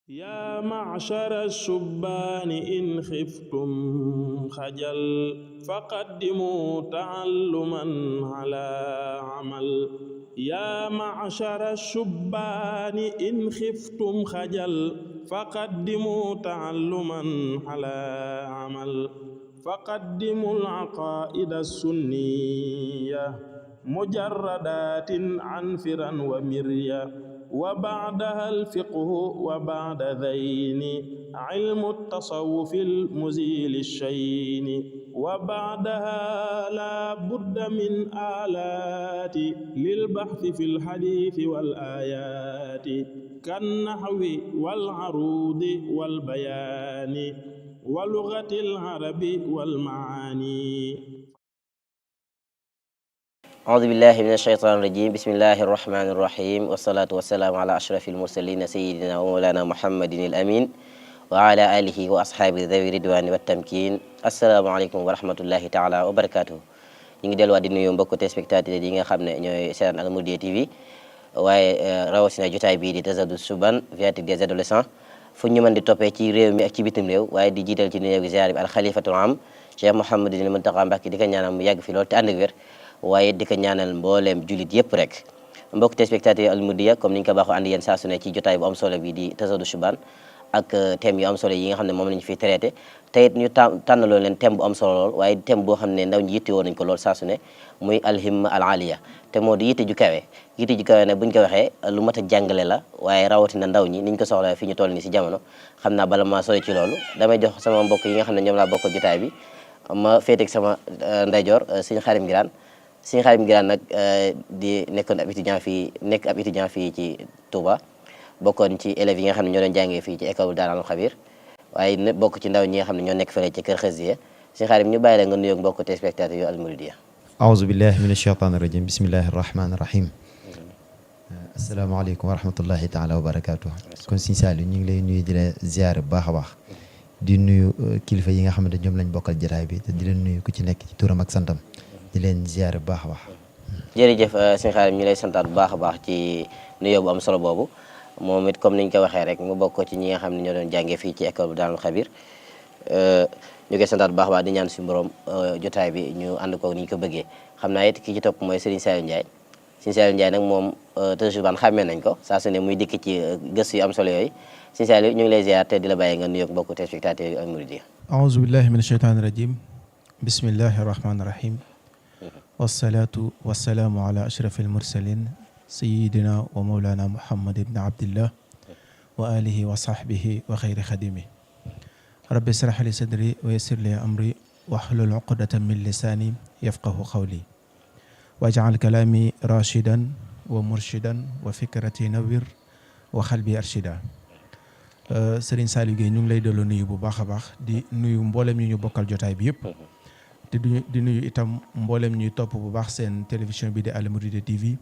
yaa ma'shara shubbaani in xiftum xajal faqaddimu ta'alluman alaa amal yaa ma'shara shubbaani in xiftum xajal faqaddimu ta'alluman alaa amal faqaddimul aqaa'ida sunniyya mujarradaatin an firan wa mirya wa ba'daha al-fiqhu wa ba'da dhayni ilmu at-tasawwufi al-muzili ash-shayni wa ba'daha la budda min alati lil-bahthi fi al-hadithi wal-ayati kan-nahwi wal-'arudi wal-bayani wa lughati al-arabi wal-ma'ani. أعوذ بالله من الشيطان الرجيم بسم الله الرحمن الرحيم والصلاة والسلام على أشرف المرسلين سيدنا ومولانا محمد الأمين وعلى آله وأصحابه ذوي الرضوان والتمكين السلام عليكم ورحمة الله تعالى وبركاته. ñu ngi delluwaat di nuyu mbokku téléspectateurs yi nga xam ne ñooy seetaan Al-Mouridiyyah TV waaye rawatina jotaay bii di Tazawudu Shubban viatique des adolescents fu ñu mën di toppee ci réew mi ak ci bitim réew waaye di jiital ci nuyoo gi ziar bi al xalifatul am Cheikh Mouhamadul Mountakha Mbacké di ko ñaanal mu yàgg fi lool te ànd ak wér waaye di ko ñaanal mbooleem julit yëpp rek mbokk téléspectateurs Al-Mouridiyyah comme ni ñu ko baaxoo ànd yéen saa su ne ci jotaay bu am solo bi di Tazawudu Shubban ak thème yu am solo yi nga xam ne moom lañu fiy traité te it ñu tànnaloo leen thème bu am solo lool waaye thème boo xam ne ndaw ñi yitte woon nañu ko lool saa su ne muy alhimma al aliya te moo di yitte ju kawe nag buñ ko waxee lu mat a jàngale la waaye rawatina ndaw ñi niñ ko soxla fi ñu toll ni si jamono xam naa bala maa sori ci loolu damay jox sama mbokk yi nga xam ne ñoom laa bokk jotaay bi ma féeteeg sama ndeyjoor sëñ Xarim Ngiraan sëñ Xarim Ngiraan nag di nekkoon ab étudiant fii ci Touba bokkoon ci élèves yi nga xam ne ñoo doon jàngee fii ci école Daarul Xabir waaye bokk ci ndaw ñi nga xam ne ñoo nekk fële ci kër Xëziya sëñ Xarim ñu bàyyi la nga nuyoog mbokk téléspectateurs yu Al-Mouridiyyah. aouzu billahi min ashaytaani rajim bismillahi rahmaani rahim asalaamaaleykum wa rahmatullahi taala wa barakaatu. kon sëñ Saliou ñu ngi lay nuyu di la ziar bu baax a baax di nuyu kilifa yi nga xamante ñoom lañ bokkal jotaay bi te di leen nuyu ku ci nekk ci turam ak santam di leen ziar bu baax a baax. jërëjëf sëñ Xarim ñu lay santaat bu baax a baax ci nuyoo bu am solo boobu moom it comme niñ ko waxee rek mu bokk ci ñi nga xam ne ñoo doon jàngee fii ci école bu Daarul Xabir ñu koy santaat bu baax a baax di ñaan suñu borom jotaay bi ñu ànd ko ni ñu ko bëggee xam naa it ki ci topp mooy Serigne Saliou Ndiaye Serigne Saliou Ndiaye nag moom Tazawudu Shubban xàmmee nañ ko saa su ne muy dikk ci gëstu yu am solo yooyu Serigne Saliou ñu ngi lay ziar te di la bàyyi nga nuyoog mbokku téléspectateurs yu Al-Mouridiyyah. aouzu billahi min ashaytaani rajim bismillahi rahmaani rahim wasalaatu wasalaamu ala ashrafil mursalin sayidina wa mawlana muhammad ibn abdillah wa alihi wa sahbihi wa xayri xadimi rabbi israh li sadri wa yassir li amri wahlul uqdatan min lisani yafqahu qawli waj'al kalami rashidan wa murshidan wa fikrati nawwir wa xalbi arshida. Serigne Saliou Gueye ñu ngi lay delloo nuyu bu baax a baax di nuyu mboolem ñu bokkal jotaay bi yëpp te di nuyu itam mboolem ñuy topp bu baax seen télévision bi di Al-Mouridiyyah TV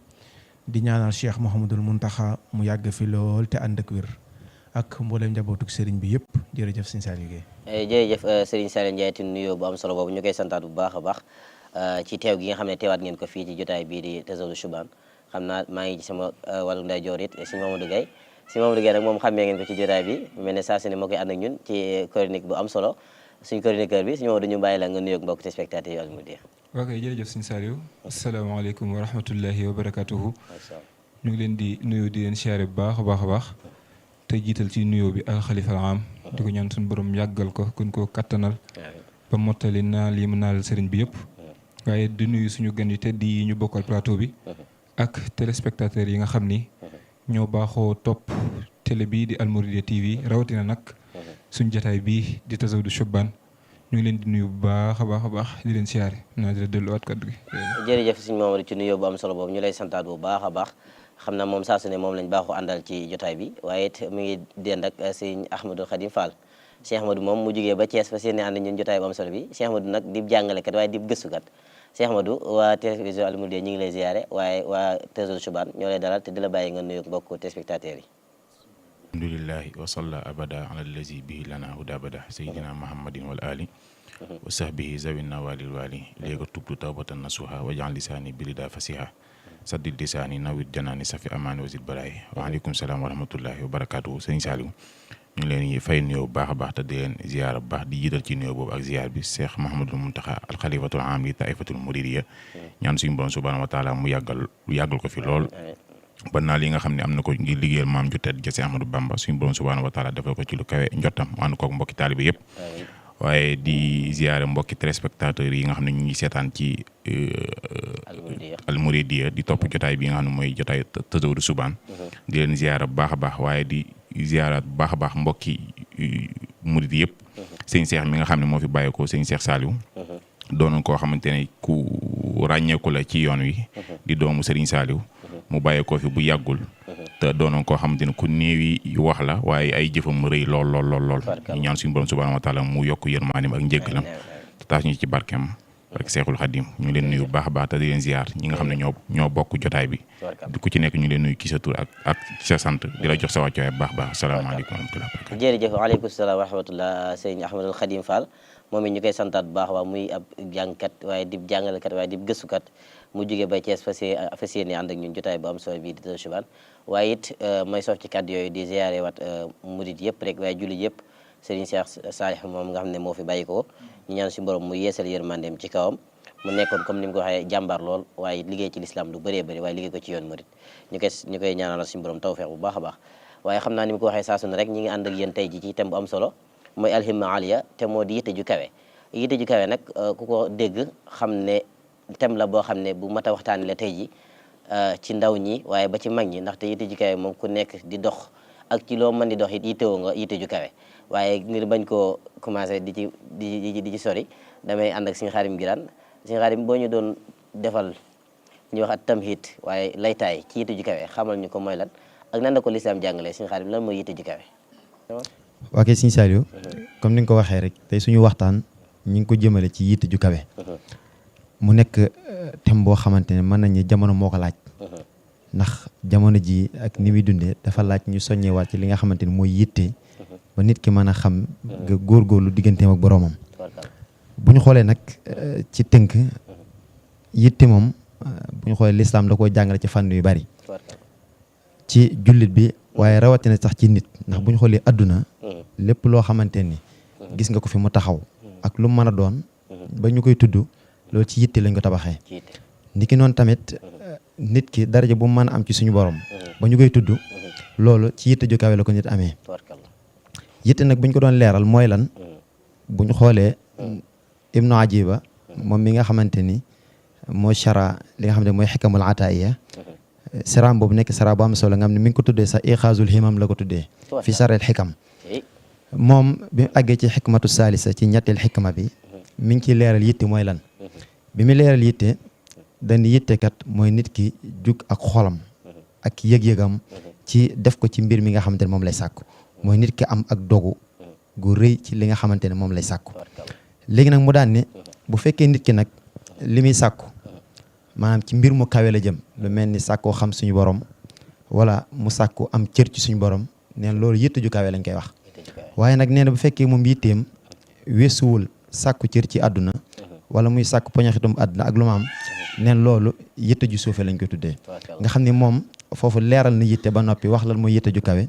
di ñaanal Cheikh Mouhamadul Mountakha mu yàgg fi lool te ànd ak wér ak mboolem njabootug Serigne bi yëpp jërëjëf Serigne Saliou Gueye. jërëjëf Serigne Saliou Ndiaye te nuyoo bu am solo boobu ñu koy santaat bu baax a baax ci teew gi nga xam ne teewaat ngeen ko fii ci jotaay bii di Tazawudu Shubban xam naa maa ngi ci sama wàllu ndeyjoor it si Mamadou Gueye si Mamadou Gueye nag moom xammee ngeen ko ci jotaay bi mel ne saa su ne moo koy ànd ak ñun ci chronique bu am solo suñu chroniqueur bi suñu Mamadou ñu bàyyi la nga nuyoog mbokk téléspectateurs yu Al-Mouridiyyah. ok jërëjëf sëñ Saliou asalaamaaleykum wa rahmatullahi wa barakatuhu ñu ngi leen di nuyu di leen siyaare bu baax a baax a baax te jiital ci nuyoo bi alxalifa al am di ko ñaan suñu borom yàggal ko gën koo kattanal ba mottali naa lii mu naal sëriñ bi yëpp waaye di nuyu suñu gan yu tedd yi ñu bokkal plateau bi ak téléspectateurs yi nga xam ni ñoo baaxoo topp télé bii di Al-Mouridiyyah TV rawatina nag suñu jotaay bii di Tazawudu Shubban ñu ngi leen di nuyu bu baax a baax a baax di leen siyaare naa di la delluwaat kaddu gi. jërëjëf suñu Mamadou ci nuyoo bu am solo boobu ñu lay santaat bu baax a baax xam naa moom saa su ne moom lañ baaxoo àndal ci jotaay bi waaye it mu ngi dend ak sëñ Ahmadou Khadim Fall Cheikh Ahmadou moom mu jugee ba Thiès fa seen ànd ñun jotaay bu am solo bi Cheikh Ahmadou nag di jàngalekat waaye di gëstukat Cheikh Ahmadou waa télévision Al-Mouridiyyah ñu ngi lay ziyaare waaye waa Tazawudu Shubban ñoo lay dalal te di la bàyyi nga nuyoog mbokku téléspectateurs yi. alhamdulillahi wa salla abada ala allazi bihi lana huda abada sayyidina muhammadin wal ali wa sahbihi zawinna walil wali léegi tubtu tawbatan nasuha wa ja'al lisani bilida fasiha saddid lisaani nawit janaani safi amaani wasid baraay waaleykum salaam wa rahmatullahi wa barakaatu sëñ Saliou ñu leen fay nuyoo bu baax a baax te di leen ziar bu baax di jiital ci nuyoo boobu ak ziar bi Cheikh Mouhamadul Mountakha al xalifatul aam li taifatul muridiyya ñaan suñu borom subhanahu wa taala mu yàggal ko fi lool ba naa li nga xam ne am na ko ngir liggéeyal maam ju tedd ja Seex Ahmadou Bamba suñu borom subhanahu wa taala defal ko ci lu kawe njottam mu ànd koog mbokki taalibe yëpp waaye di ziare mbokki téléspectateurs yi nga xam ne ñu ngi seetaan ci Al Mouridiyyah di topp jotaay bi nga xam ne mooy jotaay Tazawudu Subaan di leen ziara bu baax a baax waaye di ziaraat bu baax a baax mbokki murid yëpp sëñ Seex mi nga xam ne moo fi bàyyeekoo sëñ Seex Saliou doonoon koo xamante ne ku ràññeeku la ci yoon wi di doomu Serigne Saliou mu bàyyeekoo fi bu yàggul te doonoon koo xamante ne ku néewi wax la waaye ay jëfam rëy lool ñu ñaan suñu borom subhanahu wa taala mu yokk yërmaanim ak njéggalam te taas ñu ci barkeem barke Seexul Xadim ñu leen nuyu bu baax a baax te di leen ziar ñi nga xam ne ñoo bokk jotaay bi ku ci nekk ñu leen nuyu ki sa tur ak ci sa sant di la jox sa wàccuwaay bu baax baax asalaamaaleykum wa rahmatulah jërëjëf waaleykum salaam wa rahmatullah sëñ Ahmadul Xadim Fall moom it ñu koy santaat bu baax waa muy ab jàngkat waaye di jàngalekat waaye di gëstukat mu jógee ba Thiès fas yéene ànd ak ñun jotaay bu am solo bii di Tazawudu Subaan waaye it may sof ci kàddu yooyu di ziare wat murid yëpp rek waaye jullit yëpp Serigne Cheikh Salih moom nga xam ne moo fi bàyyi ko ñu ñaan si borom mu yeesal yërmandeem ci kawam mu nekkoon comme ni mu ko waxee jàmbaar lool waaye liggéey ci lislaam lu bëree bëri waaye liggéey ko ci yoon murid ñu koy ñaanal suñu borom tawfeex bu baax a baax waaye xam naa ni mu ko waxee saa su ne rek ñi ngi ànd ak yéen tey ji ci thème bu am solo mooy alhimma aliya te moo di yitte ju kawe yitte ju kawe nag ku ko dégg xam ne thème la boo xam ne bu mat a waxtaanee la tey ji ci ndaw ñi waaye ba ci mag ñi ndaxte yitte ju kawe moom ku nekk di dox ak ci loo mën di dox it yittewoo nga yitte ju kawe waaye ngir bañ koo commencé di ci sori damay ànd ak Sëñ Xaadim Giraan Sëñ Xaadim boo ñu doon defal ñu wax at tamhid waaye laytaay ci yitte ju kawe xamal ñu ko mooy lan ak nan la ko lislaam jàngalee Sëñ Xaadim lan mooy yitte ju kawe. waa kay Sëñ Saliou comme ni nga ko waxee rek tey suñu waxtaan ñu ngi ko jëmale ci yitte ju kawe mu nekk thème boo xamante ne mën nañu jamono moo ko laaj ndax jamono ji ak ni muy dundee dafa laaj ñu soññewaat ci li nga xamante ni mooy yitte ba nit ki mën a xam nga góorgóorlu digganteem ak boroomam bu ñu xoolee nag ci tënk yitte moom bu ñu xoolee lislaam da koo jàngale ci fànn yu bari ci jullit bi waaye rawatina sax ci nit ndax bu ñu xoolee adduna lépp loo xamante ni gis nga ko fi mu taxaw ak lu mu mën a doon ba ñu koy tudd loolu ci yitte lañ ko tabaxee niki noonu tamit nit ki daraja bu mu mën a am ci suñu borom ba ñu koy tudd loolu ci yitte ju kawe la ko nit amee yitte nag bu ñu ko doon leeral mooy lan bu ñu xoolee Ibnu Ajiba moom mi nga xamante ni mooy chara li nga xam ne mooy xikamul ataaya siraam boobu nekk sara bu am solo nga xam ne mi ngi ko tuddee sax ixaazul himam la ko tuddee fi sareel xikam moom bi mu àggee ci xikmatu salisa ci ñetteel xikma bi mi ngi ciy leeral yitte mooy lan bi mu leeral yitte dañu yitte kat mooy nit ki jug ak xolam ak yëg-yëgam ci def ko ci mbir mi nga xamante ne moom lay sàkku mooy nit ki am ak dogu gu rëy ci li nga xamante ne moom lay sàkku léegi nag mu daan ne bu fekkee nit ki nag li muy sàkku maanaam ci mbir mu kawe la jëm lu mel ni sàkkoo xam suñu borom wala mu sàkku am cër ci suñu borom neen loolu yitte ju kawe lañ koy wax waaye nag nee na bu fekkee moom yitteem weesuwul sàkku cër ci àdduna wala muy sàkku poñaxitum àdduna ak lu ma am neen loolu yitte ju suufe lañ koy tuddee nga xam ne moom foofu leeral na yitte ba noppi wax lan mooy yitte ju kawe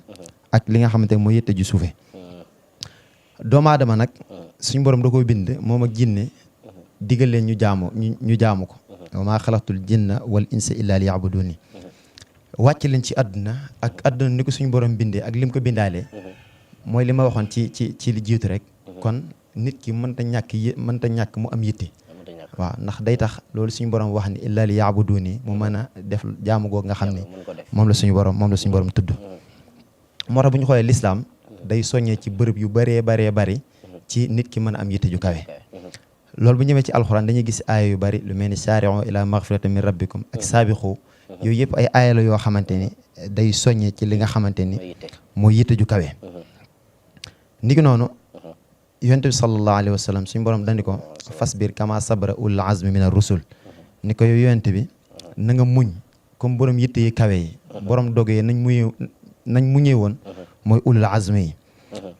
ak li nga xamante ne mooy yitte ju suufe doomu aadama nag suñu borom da koy bind moom ak jinne digal leen ñu jaamu ko wa maa xalaqtul jinna wal insa illa li yabuduni wàcc leen ci àdduna ak àdduna ni ko suñu borom bindee ak lim ko bindaalee mooy li ma waxoon ci li jiitu rek kon nit ki mënta ñàkk mu am yitte waaw ndax day tax loolu suñu borom wax ni illa li yabuduni mu mën a def jaamu goog nga xam ne moom la suñu borom tudd moo tax bu ñu xoolee lislaam day soññee ci bërëb yu bëree bari ci nit ki mën a am yitte ju kawe loolu bu ñëwee ci alxuraan dañuy gis aaya yu bari lu mel ni saari'u ila maghfiratin min rabbikum ak saabixu yooyu yëpp ay aaya la yoo xamante ni day soññee ci li nga xamante ni mooy yitte ju kawe niki noonu yonent bi sallallahu alayhi wa sallam suñu borom dandi ko fasbir kama sabra ulul azmi min ar-rusul ni ko yow yonent bi na nga muñ comme borom yitte yi kawe yi borom doge yi nañ muñee woon mooy ulul azmi yi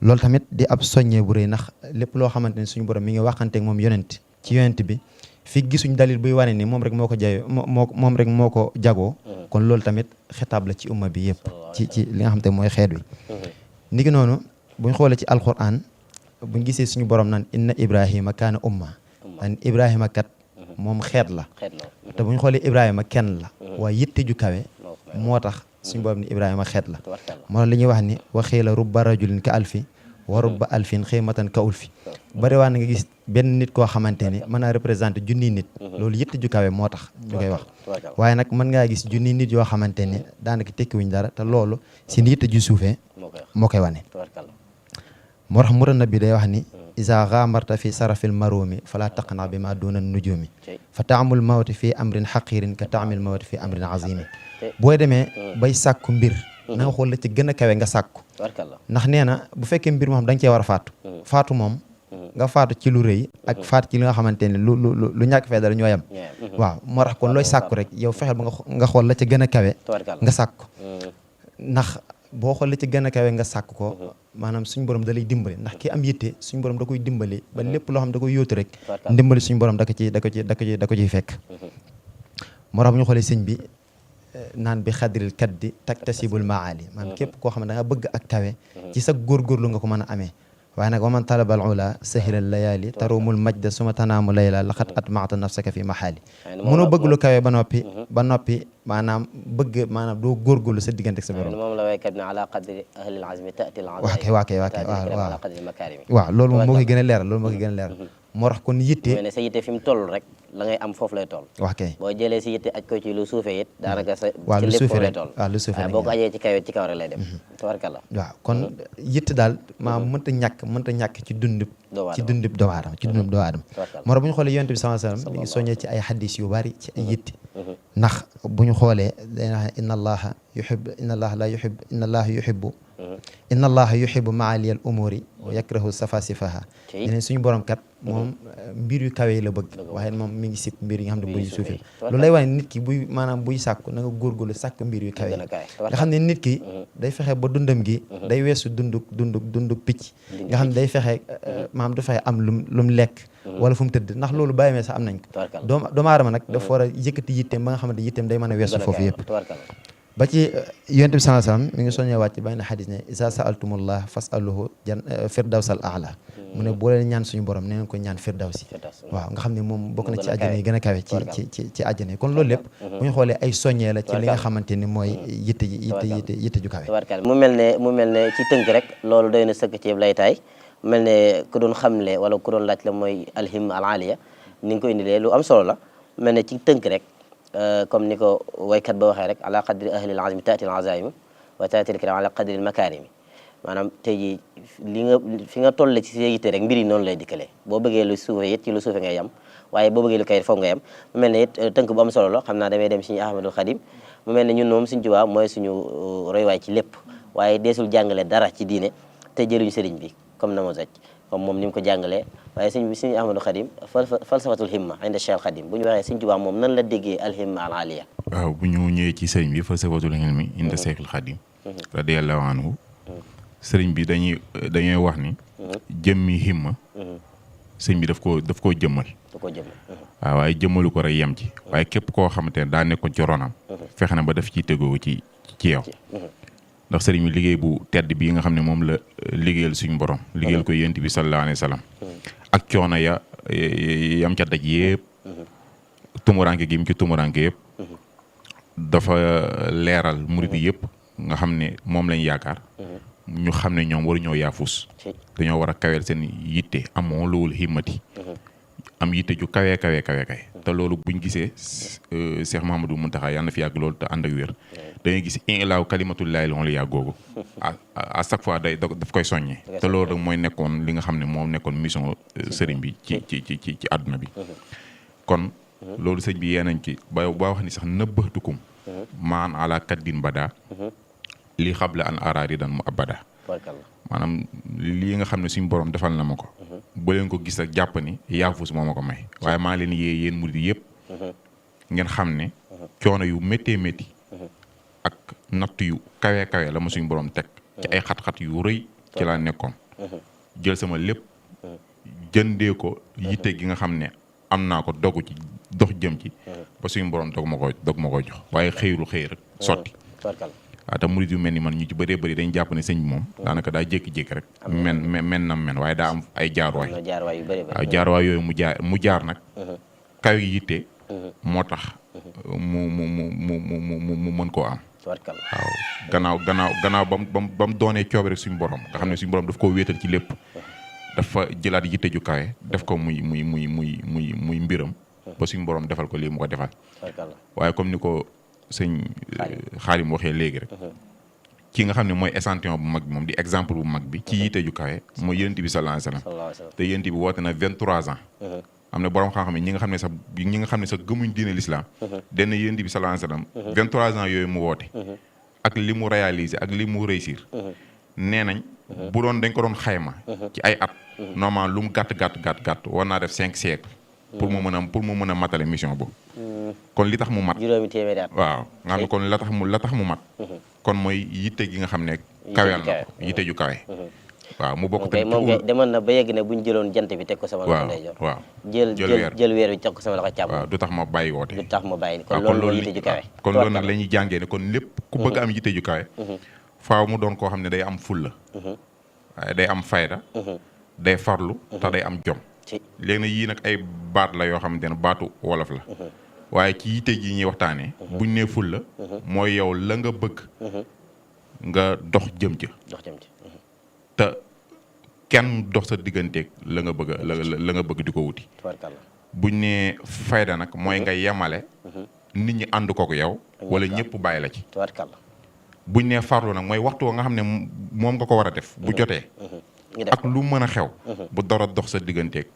loolu tamit di ab soññee bu rëy ndax lépp loo xamante ni suñu borom mi ngi waxanteeg moom yonent ci yonent bi fi gisuñ dalil buy wane ni moom rek moo ko jayoo moom rek moo ko jagoo kon loolu tamit xitaab la ci umma bi yëpp ci li nga xamante mooy xeet wi niki noonu buñ xoolee ci alquran buñ gisee suñu borom naan inna ibrahima kaana umma an ibrahima kat moom xeet la te buñ xoolee ibrahima kenn la waaye yitte ju kawe moo tax suñu borom ni ibrahima xeet la moo tax li ñuy wax ni waxiila rubba rajulin ka alfi wa rubba alfin xiimatan ka ulfi bari waa na nga gis benn nit koo xamante ni mën naa représenté junniy nit loolu yitte ju kawe moo tax ñu koy wax waaye nag mën ngaa gis junniy nit yoo xamante ni daanaka tekkiwuñ dara te loolu si yitte ju suufee moo koy wane moo tax murana bi day wax ni isa xaamarta fi sarafil marumi fala taqna bi ma duna nujumi fa taamul mawti fi amrin xaqirin ka taamil mawti fi amrin azimi booy demee bay sàkku mbir na nga xool la ci gën a kawe nga sàkku ndax nee na bu fekkee mbir moo xam da nga cee war a faatu moom nga faatu ci lu rëy ak faatu ci li nga xamante ne lu ñàkk fee dara ñoo yem waaw moo tax kon looy sàkku rek yow fexeel ba nga xool la ci gën a kawe nga sàkku ndax boo xool la ci gën a kawe nga sàkk ko maanaam suñu borom da lay dimbali ndax ki am yitte suñu borom da koy dimbali ba lépp loo xam da koy yóotu rek ndimbali suñu borom da ko ciy fekk moo tax bu ñu xoolee sëñ bi naan bi xadril kaddi taktasibul maali maanaam képp koo xam ne da nga bëgg ak kawe ci sa góorgóorlu nga ko mën a amee waaye nag waman talabal ula sahilal layali tarumul majda suma tanaamu layla laxat at maata nafsaka fi maxaali mënoo bëgg lu kawe ba noppi maanaam doo góorgóorlu sa diggante ak sa borom moom la waykat ne ala qadri ahlil azmi ta'ti al waaw loolu moom moo koy gën a leeral moo tax kon yitte ne sa yitte fi mu toll rek la ngay am foofu lay toll wax kay boo jëlee si yitte aj ko ci lu suufee it daanaka sa waaw lu suufee lay toll waaw lu suufee boo ko ajee ci kaw rek lay dem tabarkalla waaw kon yitte daal maa mënta ñàkk ci dundub doomu aadama moo tax bu ñu xoolee yonent bi sallallahu alayhi wasallam mi ngi soññee ci ay hadis yu bari ci ay yitte ndax bu ñu xoolee day wax inna allaha yuhibbu ma'aliyal umuri wa yakrahu safasifaha yeneen suñu borom kat moom mbir yu kawe la bëgg waaye moom mi ngi sib mbir yi nga xam ne buy suufee loolu lay wane nit ki buy sàkku na nga góorgóorlu sàkk mbir yu kawe nga xam ne nit ki day fexe ba dundam gi day weesu dundu picc nga xam ne day fexe maanaam du fexe am lum lekk wala fu mu tëdd ndax loolu bàyyi mee sax am nañ ko doomu aadama nag dafa war a yëkkati yitteem ba nga xamante yitteem day mën a weesu foofu yëpp ba ci yonent bi sallallahu alayhi wasallam mi ngi soññee wàcc ba na xadis ne isa sa'altumullah fas'aluhu firdawsal a'la mu ne boo leen ñaan suñu borom nee ko ñaan firdawsi waaw nga xam ne moom bokk na ci àjjana yi gën a kawe ci àjjana yi kon loolu lépp bu ñu xoolee ay soññee la ci li nga xamante ni mooy yitte ju kawe mu mel ne ci tënk rek loolu doy na sëkk ci laytaay mu mel ne ku doon xamle wala ku doon laaj la mooy alhimma al aliya ni nga ko indilee lu am solo la mel ne ci tënk rek comme ni ko waykat ba waxee rek ala qadri ahlil azmi taati al azaim wa taati al kiram ala qadri al makarimi maanaam tey jii fi nga toll ci sa yitte rek mbir yi noonu lay dikkalee boo bëggee lu suufee it ci lu suufee ngay yam waaye boo bëggee lu kay foog nga yam mu mel ne it tënk bu am solo la xam naa damay dem suñu Ahmadul Xadim mu mel ne ñun moom suñu Tuubaa mooy suñu roywaay ci lépp waaye deesul jàngale dara ci diine te jëluñu sëriñ bi comme na mo saj comme moom ni mu ko jàngalee waaye suñu Ahmadul Xadim falsafatul himma inda Cheikh Xadim bu ñu waxee suñu Tuubaa moom nan la déggee alhimma al aliya waaw bu ñu ñëwee ci sëriñ bi falsafatul hilmi inda Cheikh Xadim radiyallahu anhu sëriñ bi dañuy wax ni jëmmi himma sëriñ bi daf koo jëmmal waaw waaye jëmmalu ko rek yem ci waaye képp koo xamante ne daa nekkoon ci ronam fexe na ba daf ciy tegoo ci yow ndax sëriñ bi liggéey bu tedd bii nga xam ne moom la liggéeyal suñu borom liggéeyal ko yonent bi sallallahu alayhi wa sallam ak coono yam ca daj yëpp tumuranke gi mu ci tumuranke yëpp dafa leeral murid yëpp nga xam ne moom lañ yaakaar ñu xam ne ñoom waruñoo yaafus dañoo war a kaweel seen yitte amoo loolu himmati am yitte ju kawe te loolu buñ gisee Cheikh Mouhamadou Mountakha yàlla na fi yàgg loolu te ànd ak wér dañuy gis ilaaw kalimatullaahi loolu yàgg googu à chaque fois daf koy soññee te loolu rek mooy nekkoon li nga xam ne moom nekkoon mission sëriñ bi ci àdduna bi kon loolu sëñ bi yee nañ ci ba wax ni sax nëbbatukum maan ala kaddin bada lii xabla an araaridan mu abada maanaam lii nga xam ne suñu borom defal na ma ko ba leen ko gis ak jàpp ni yaafus moo ma ko may waaye maa leen yee yéen murid yëpp ngeen xam ne coono yu méttee métti ak natt yu kawe la ma suñu borom teg ci ay xat-xat yu rëy ci laa nekkoon jël sama lépp jëndee ko yitte gi nga xam ne am naa ko dogu ci dox jëm ci ba suñu borom dog ma ko jox waaye xëyul xëy rek sotti waaw te murid yu mel ni man ñu ci bëree bëri dañ jàpp ne sëñ bi moom daanaka daa jékki-jékki rek men waaye daa am ay jaarwaay waaw jaarwaay yooyu mu jaar nag kaw yi yitte moo tax mu mën koo am waaw gannaaw ba mu doonee coobe rek suñu borom nga xam ne suñu borom daf koo wéetal ci lépp dafa jëlaat yitte ju kawe def ko muy mbiram ba suñu borom defal ko lii mu ko defal waaye comme ni ko sëñ Xaadim waxee léegi rek ki nga xam ne mooy échantillon bu mag bi moom di exemple bu mag bi ci yitte ju kawe mooy yonent bi sallallahu alayhi wasallam te yonent bi woote na 23 ans am na borom xam-xam ñi nga xam ne sax gëmuñ diine l'islam denn yonent bi sallallahu alayhi wasallam 23 ans yooyu mu woote ak li mu réaliser ak li mu réussir nee nañ bu doon dañ ko doon xayma ci ay at normalement lu mu gàtt war naa def 5 siècles pour mu mën a matale mission boobu kon li tax mu mat juróomi téeméeri at waaw nga xam ne kon la tax mu mat kon mooy yitte gi nga xam ne kaweel na ko yitte ju kawe waaw mu bokk tamit moom kay demoon na ba yegg ne bu ñu jëloon jant bi teg ko sama loxo ndeyjoor waaw jël weer bi teg ko sama loxo càmm waaw du tax ma bàyyi woote du tax ma bàyyi kon loolu yitte ju kawe kon loolu nag la ñuy jàngee ne kon lépp ku bëgg am yitte ju kawe faaw mu doon koo xam ne day am fulla waaye day am fayda day farlu te day am jom léegi nag yii nag ay baat la yoo xamante ne baatu wolof la waaye ci yitte ji ñuy waxtaanee buñ nee ful la mooy yow la nga bëgg nga dox jëm ca te kenn dox sa digganteeg la nga bëgg di ko wuti buñ nee fayda nag mooy nga yemale nit ñi ànd kook yow wala ñëpp bàyyi la ci buñ nee farlu nag mooy waxtu nga xam ne moom nga ko war a def bu jotee ak lu mën a xew bu dara dox sa digganteeg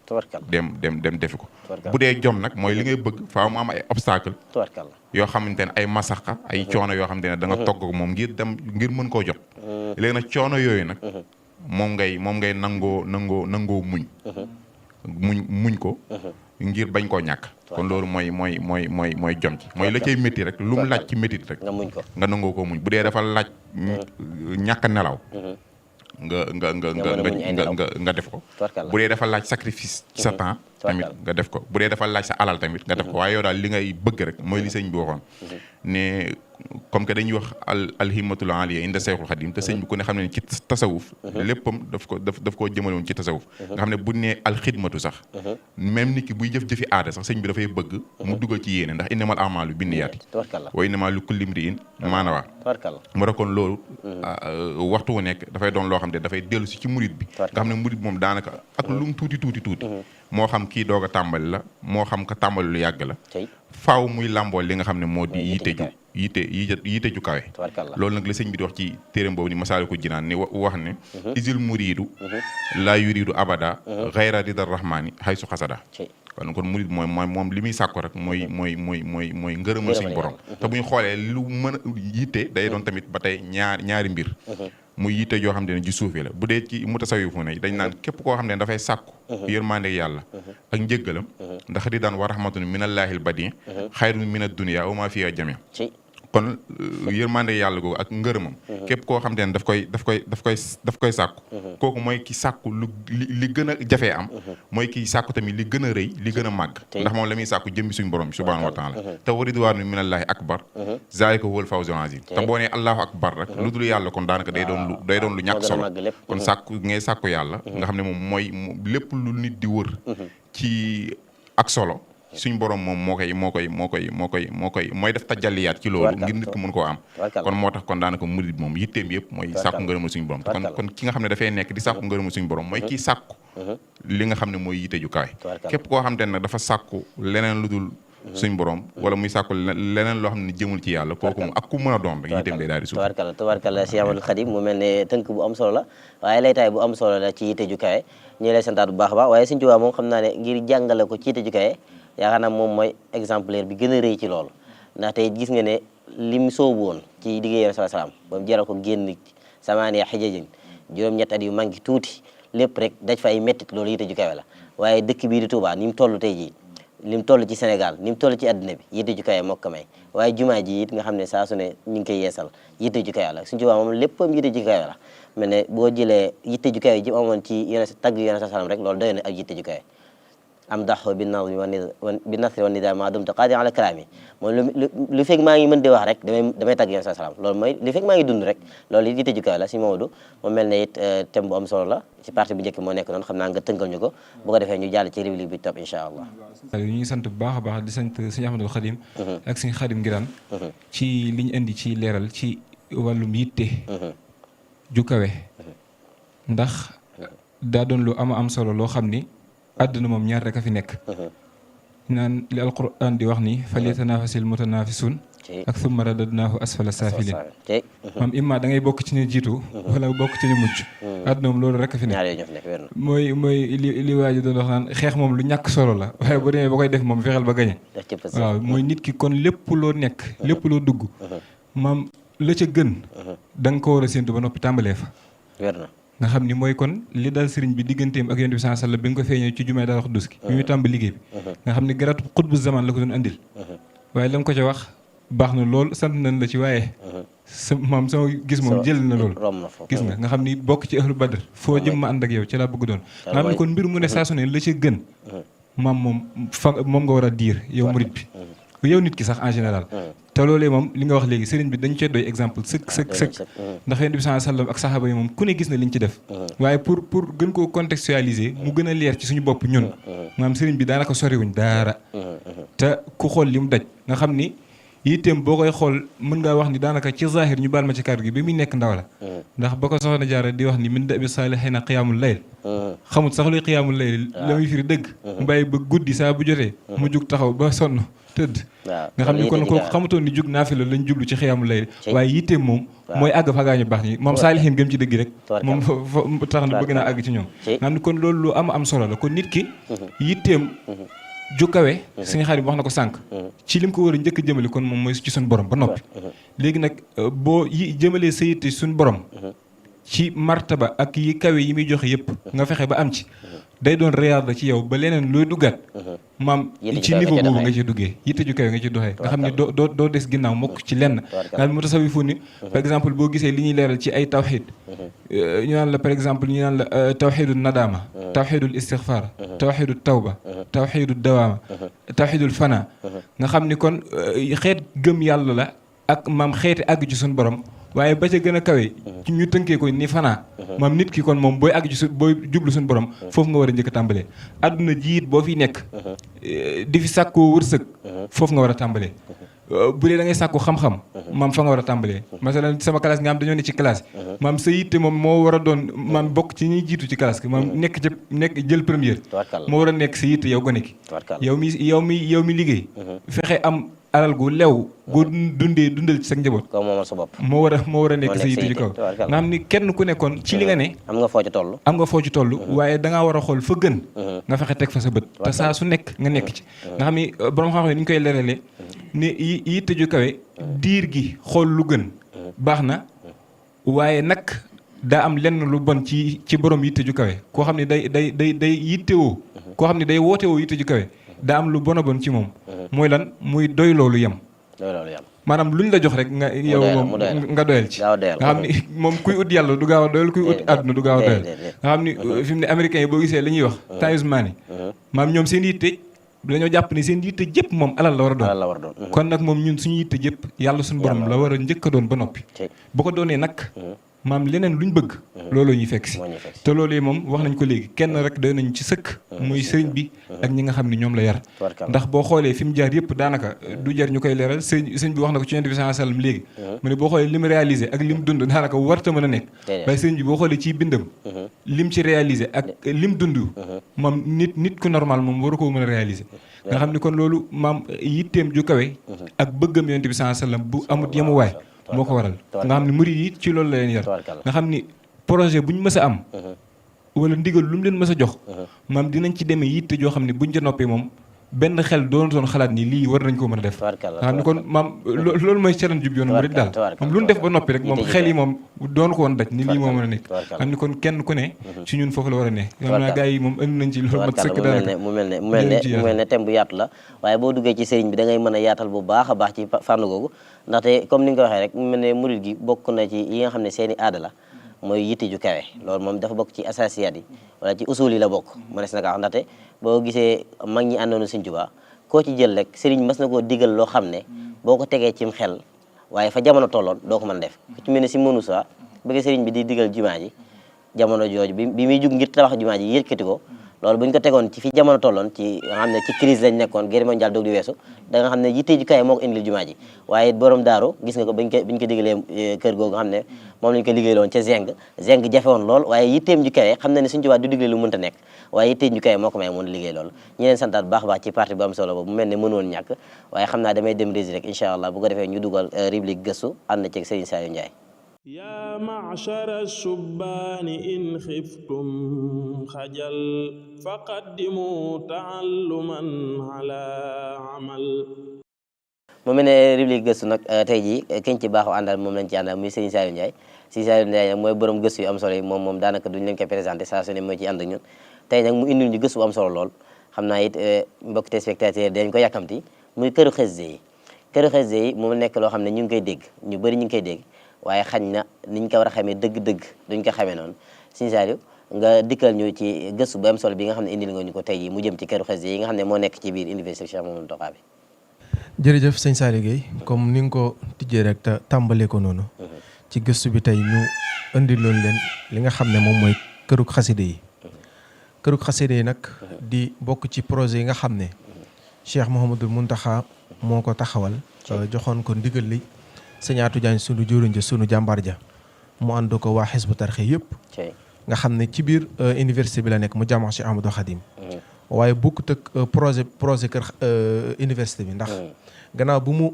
dem defi ko bu dee jom nag mooy li ngay bëgg faaw mu am ay obstacle yoo xamante ne ay masaxa ay coono yoo xamante ne da nga togg moom ngir mën koo jot léegi nag coono yooyu nag moom ngay nangoo muñ ko ngir bañ koo ñàkk kon loolu mooy jom ci mooy la cay métti rek lu mu laaj ci métti rek nga nangoo koo muñ bu dee dafa laaj ñàkk nelaw nga def ko bu dee dafa laaj sacrifice ci sa temps tamit nga def ko bu dee dafa laaj sa alal tamit nga def ko waaye yow daal li ngay bëgg rek mooy li sëñ bi waxoon ne comme que dañuy wax alhimmatul aliya inda Seyxul Xadim te sëñ bi ku ne xam ne ci tasawuf léppam daf koo jëmale woon ci tasawuf nga xam ne bu ne alxidmatu sax même nit ki buy jëf-jëfi aada sax sëñ bi dafay bëgg mu dugal ci yéene ndax innamal a'maalu binniyaati wa innamaa li kulli imri'in maa nawaa moo tax kon loolu waxtu wu nekk dafay doon loo xam ne dafay dellu si ci murid bi nga xam ne murid moom daanaka ak lu mu tuuti moo xam kii doog a tàmbali la moo xam ka tàmbali lu yàgg la faaw muy làmbool li nga xam ne moo di yitte ju kawe loolu nag la sëñ bi di wax ci téeram boobu ni Masaalikul Jinaan ni wax ne isil muridu laa yuridu abada xayra ridar rahmani haysu xasada kon murid moom li muy sàkko rek mooy ngërëmal suñu borom te bu ñu xoolee lu mën a yitte day doon tamit ba tey ñaari mbir muy yitte joo xam ne ji suufee la bu dee ci mutasawifu ne dañ naan képp koo xam ne dafay sàkku yërmande yàlla ak njëggalam ndax di daan wa rahmatun minallaahil badii xayrun mina dunya wa maa fiihaa jamii kon yërmande yàlla googu ak ngërëmam képp koo xam ne daf koy sàkku kooku mooy ki sàkku li gën a jafee am mooy ki sàkku tamit li gën a rëy li gën a màgg ndax moom la muy sàkku jëmbi suñu borom bi subhaanahu wa taala te wa ridwaanu minallaahi akbar zaalika huwal fawzul aziim te boo nee allahu akbar rek lu dul yàlla kon daanaka day doon lu ñàkk solo kon sàkku ngay sàkku yàlla nga xam ne moom mooy lépp lu nit di wër ci ak solo suñ borom moom mooy def tajalliyaat ci loolu ngir nit ko mën koo am kon moo tax kon daanaka murid moom yitteem yëpp mooy sàkku ngërëmal suñu borom kon ki nga xam ne dafay nekk di sàkku ngërëmal suñu borom mooy kii sàkku li nga xam ne mooy yitte ju kawe képp koo xam te ne nag dafa sàkku leneen lu dul suñ borom wala muy sàkku leneen loo xam ne jëmul ci yàlla kooku moom ak ku mën a doon rek yitteem day daal di suuf tabaarkalla Cheikh Ahmadou Khadim mu mel ne tënk bu am solo la waaye laytaay bu am solo la ci yitte ju kawe ñu lay santaat bu baax a baax waaye Sëñ Tuubaa moom xam naa ne ngir jàngale ko ci yitte ju kawe yaakaar naa moom mooy exemplaire bi gën a rëy ci loolu ndax tey gis nga ne lim soobu woon ci liggéeyam sallallahu alayhi wasallam ba mu jaral ko génn samaaniya xijajin juróom-ñett at yu manqué tuuti lépp rek daj fa ay mettit loolu yitte ju kawe la waaye dëkk bii di Touba ni mu toll tey jii ni mu toll ci Sénégal ni mu toll ci àddina bi yitte ju kawe moo ko may waaye jumaa ji it nga xam ne saa su ne ñu ngi koy yeesal yitte ju kawe la Sëñ Tuubaa moom léppam yitte ju kawe la mel ne boo jëlee yitte ju kawe ji amoon ci tagg Yonent sallam rek loolu doy na ak yitte ju kawe am daxoo bi nazmi bi nasri wa nidaam maa dumtu qaadiran ala kalaami mooy lu fekk maa ngi mën di wax rek damay tàgg yéen sa salaam loolu mooy li fekk maa ngi dund rek loolu it yitte ju kawe la si Mamadou mu mel ne it thème bu am solo la ci partie bu njëkk moo nekk noonu xam naa nga tënkal ñu ko bu ko defee ñu jàll ci rubrique bi topp incha allah. ñu ngi sant bu baax a baax di sant sëñ Ahmadul Xadim ak sëñ Xadim Ngiraan ci li ñu indi ci leeral ci wàllum yitte ju kawe ndax daa doon lu am solo loo xam ni àdduna moom ñaar rek a fi nekk naan li alquran di wax ni falyatanafasil mutanafisun ak summa radadnaahu asfala saafilin maam imma da ngay bokk ci ñu jiitu wala bokk ci ñu mucc àdduna moom loolu rek a fi nekk mooy li waa ji doon wax naan xeex moom lu ñàkk solo la waaye boo demee ba koy def moom fexeel ba gañe waaw mooy nit ki kon lépp loo nekk lépp loo dugg maam la ca gën da nga ko war a séntu ba noppi tàmbalee fa nga xam ni mooy kon li daal sëriñ bi digganteem ak yonent bi sallallahu alayhi wasallam bi nga ko feeñee ci jumaay daal Xudus gi bi muy tàmbali liggéey bi nga xam ni garatu xutbu zaman la ko doon andil waaye la nga ko ca wax baax na lool sant nañ la ci waaye sama gis moom jël na loolu gis nga xam ni bokk ci ahlu badr foo jëm ma ànd ak yow ci laa bëgg doon nga xam ni kon mbir mu ne saa su ne la ca gën maam moom nga war a diir yow murit bi yow nit ki sax en général te loolee moom li nga wax léegi sëriñ bi dañu cee doy exemple sëkk ndax yonent bi sallallahu alayhi wasallam ak saxaaba yi moom ku ne gis na liñ ci def waaye pour gën koo contextualiser mu gën a leer ci suñu bopp ñun maanaam sëriñ bi daanaka soriwuñ daara te ku xool li mu daj nga xam ni yitteem boo koy xool mën ngaa wax ni daanaka ci zahir ñu baal ma ci kàddu gi ba muy nekk ndaw la ndax ba ko soxna Jaara di wax ni min dabi saalihiina qiyaamul layl xamut sax luy qiyaamul layl la muy firi dëgg mu bàyyi ba guddi saa bu jotee mu jug taxaw ba sonn tëdd nga xam ni kon kooku xamutoon ni jug naafila lañ jublu ci xiyaamul layl waaye yitteem moom mooy àgg fa gaañu baax ñi moom saalihiin gëm ci dëgg rek moom tax na bëgg naa àgg ci ñoom nga xam ni kon loolu lu am solo la kon nit ki yitteem ju kawe suñu xarit wax na ko sànq ci lim ko war a njëkk a jëmale kon moom mooy ci suñu borom ba noppi léegi nag boo jëmalee sa yitte suñu borom ci martaba ak yi kawe yi muy joxe yëpp nga fexe ba am ci day doon riyaada ci yow ba leneen looy duggaat maam ci niveau boobu nga ci duggee yitte ju kawe nga ci doxee nga xam ne doo des ginnaaw mokk ci lenn nga xam ne mu tasawifu ni par exemple boo gisee li ñuy leeral ci ay tawxid ñu naan la par exemple ñu naan la tawxidul nadama tawxidul istixfar tawxidul tawba tawxidul dawaama tawxidul fana nga xam ni kon xeet gëm yàlla la ak maam xeeti àgg ci suñu borom waaye ba ca gën a kawe ci ñu tënkee ko ni fanaa maam nit ki kon moom booy àgg ci booy jublu suñu borom foofu nga war a njëkk a tàmbalee àdduna jiit boo fi nekk di fi sàkkoo wërsëg foofu nga war a tàmbalee bu dee da ngay sàkku xam-xam maam fa nga war a tàmbalee masalan sama classe nga am dañoo ne ci classe maam sa yitte moom moo war a doon maam bokk ci ñuy jiitu ci classe gi maam nekk jël première moo war a nekk sa yitte yow gone ki yow mi liggéey fexe am alal gu lew goo dundal ci sa njaboot moo war a nekk sa yitte ci kaw nga xam ni kenn ku nekkoon ci li nga ne am nga foo ci toll waaye dangaa war a xool fa gën nga fexe teg fa sa bët te saa su nekk nga nekk ci nga xam ni borom xam-xam ni ñu koy leeralee ne yitte ju kawe diir gi xool lu gën baax na waaye nag daa am lenn lu bon ci borom yitte ju kawe koo xam ne day yittewoo koo xam ne day wootewoo yitte ju kawe daa am lu bon a bon ci moom mooy lan muy doy loolu yem maanaam luñ la jox rek nga yow moom nga doyal ci nga xam ni moom kuy ut yàlla du gaaw a doyal kuy ut àdduna du gaaw a doyal nga xam ni fi mu ne américains yi boo gisee li ñuy wax time money maam ñoom seen yitte dañoo jàpp ni seen yitte jëpp moom alal la war a doon kon nag moom ñun suñu yitte jëpp yàlla suñu borom la war a njëkk a doon ba noppi bu ko doonee nag maam leneen luñ bëgg looloo ñuy fekk si te loolu moom wax nañ ko léegi kenn rek doy nañ ci sëkk muy sëriñ bi ak ñi nga xam ne ñoom la yar ndax boo xoolee fi mu jaar yëpp daanaka du jar ñu koy leeral sëriñ bi wax na ko ci Yonent bi sallallahu alayhi wasallam léegi mu ne boo xoolee li mu réalisé ak li mu dund daanaka warta mën a nekk waaye sëriñ bi boo xoolee ciy bindam lim ci réalisé ak lim dund moom nit ku normal moom waru koo mën a réalisé nga xam ni kon loolu maam yitteem ju kawe ak bëggam Yonent bi sallallahu alayhi wasallam bu amut yemuwaay moo ko waral nga xam ne murid yi ci loolu la leen yar nga xam ni projet bu ñu mës a am wala ndigal lu mu leen mës a jox maam dinañ ci demee yitte joo xam ne buñ ca noppee moom benn xel doon xalaat ni lii war nañ ko mën a def nga xam ne kon maam loolu mooy challenge jub yoonu murid daal moom lu ñu def ba noppi rek moom xel yi moom doon ko woon daj ni lii moo mën a nekk xam ni kon kenn ku ne ci ñun foofu la war a ne xam naa gars yi moom indi nañ ci loolu mat sëkk daal mu mel ne thème bu yaatu la waaye boo duggee ci sëriñ bi da ngay mën a yaatal bu baax a baax ci fànn googu ndaxte comme ni nga ko waxee rek mu mel ne murid gi bokk na ci yi nga xam ne seeni aada la mooy yitte ju kawe loolu moom dafa bokk ci asasiyaat yi wala ci usul yi la bokk mënees na kaa wax ndaxte boo gisee mag ñi àndoon Sëriñ Tuubaa koo ci jël rek sëriñ mas na koo digal loo xam ne boo ko tegee cim xel waaye fa jamono tolloon doo ko mën def ku ci mel ne si mënu sa bëgg sëriñ bi di digal jumaa ji jamono jooju bi muy jug ngir tabax jumaa ji yëkkati ko loolu bu ñu ko tegoon ci fi jamono tolloon ci nga xam ne ci crise lañ nekkoon guerre mondiale doog di weesu da nga xam ne yitte ju kawe moo ko indil jumaa ji waaye borom daaru gis nga ko biñ ko digalee kër googu nga xam ne moom lañ ko liggéeyloon ca zeng jafe woon lool waaye yitteem ju kawe xam na ne Sëriñ Tuubaa du digle lu mënta nekk waaye yitteem ju kawe moo ko may mën a liggéey loolu ñu leen santaat baax baax ci parti bu am solo boobu mu mel ne mënoon ñàkk waaye xam naa damay dem rési rek incha allah bu ko defee ñu dugal rubrique gëstu ànd ceeg Serigne Saliou Ndiaye. yaa ma'shara shubbaani in xiftum xajal faqaddimu ta'alluman ala amal. mu mel ne rubrique gëstu nag tey jii kiñ ci baaxoo àndal moom lañ ci àndal muy Serigne Saliou Ndiaye Serigne Saliou Ndiaye mooy borom gëstu yu am solo yi moom daanaka duñ leen koy présenté saa su ne mooy ci ànd ak ñun tey nag mu indil ñu gëstu bu am solo lool xam naa it mbokk téléspectateur dañ ko yàkkamti muy këru xasida yi mu nekk loo xam ne ñu ngi koy dégg ñu bëri ñu ngi koy dégg waaye xañ na niñ ko war a xamee dëgg-dëgg duñ ko xamee noonu Serigne Saliou nga dikkal ñu ci gëstu bu am solo bi nga xam ne indil nga ñu ko tey jii mu jëm ci këru xasida yi nga xam ne moo nekk ci biir université Cheikh Mouhamadou Mountakha bi. jërëjëf sëñ Saliou Gueye comme ni nga ko tijjee rek te tàmbalee ko noonu ci gëstu bi tey ñu indiloon leen li nga xam ne moom mooy kërug xasida yi kërug xasida yi nag di bokk ci projet yi nga xam ne Cheikh Mouhamadou Mountakha moo ko taxawal joxoon ko ndigal li sëñ Atou Diagne sunu jëriñ ja sunu jàmbaar ja mu ànd ko waa Hizbut Tarqiyyah yëpp nga xam ne ci biir université bi la nekk mu jàmm Cheikh Ahmadou Khadim waaye bokkut ak projet kër université bi ndax gannaaw bu mu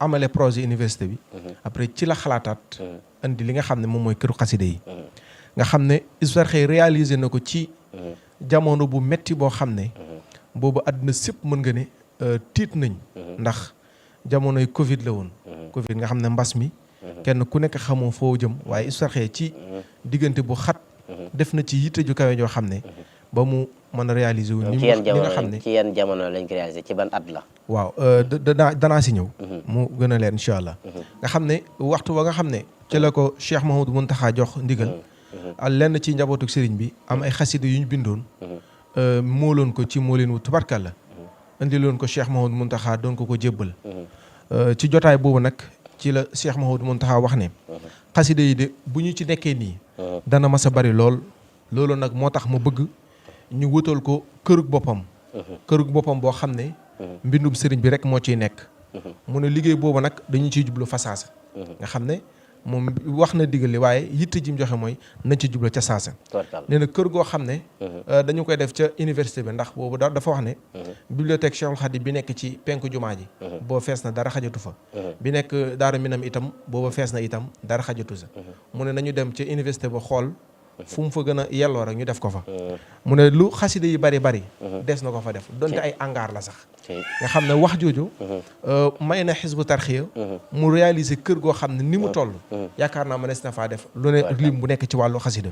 amalee projet université bi après ci la xalaataat indi li nga xam ne moom mooy këru xasida yi nga xam ne Hizbut Tarqiyyah réalisé na ko ci jamono bu metti boo xam ne boobu àdduna sépp mën nga ne tiit nañ ndax jamonoy Covid la woon Covid nga xam ne mbas mi kenn ku nekk xamoo foo jëm waaye Hizbut Tarqiyyah ci diggante bu xat def na ci yitte ju kawe joo xam ne ba mu mën a réaliser wu. ni nga xam ne ci yan jamono lañ ko réaliser ci ban at la. waaw danaa si ñëw. mu gën a leer incha allah. nga xam ne waxtu wa nga xam ne ci la ko Cheikh Mouhamadou Mountakha jox ndigal. lenn ci njabootu sëriñ bi am ay xasida yu ñu bindoon. mooloon ko ci mooleen wu tubarkalla. indiloon ko Cheikh Mouhamadou Mountakha doon ko jébbal. ci jotaay boobu nag ci la Cheikh Mouhamadou Mountakha wax ne. xasida yi de bu ñu ci nekkee nii. dana mas a bari lool. loolu nag moo tax ma bëgg. ñu wutal ko kërug boppam boo xam ne mbindum sëriñ bi rek moo ciy nekk mu ne liggéey boobu nag dañu ciy jublu fa saasa nga xam ne moom wax na digal li waaye yitte ji mu joxe mooy nañ ci jublu ca saasa nee na kër goo xam ne dañu koy def ca université bi ndax boobu dafa wax ne bibliothèque Cheikhul Khadim bi nekk ci penku jumaa ji boo fees na dara xajatu fa bi nekk Daaru Minam itam booba fees na itam dara xajatu sa mu ne nañu dem ca université ba xool fu mu fa gën a yelloo rek ñu def ko fa mu ne lu xasida yi bari des na ko fa def donte ay angaar la sax nga xam ne wax jooju may na Hizbut Tarqiyyah mu réaliser kër goo xam ne ni mu toll yaakaar naa mënees na faa def lu ne lim bu nekk ci wàllu xasida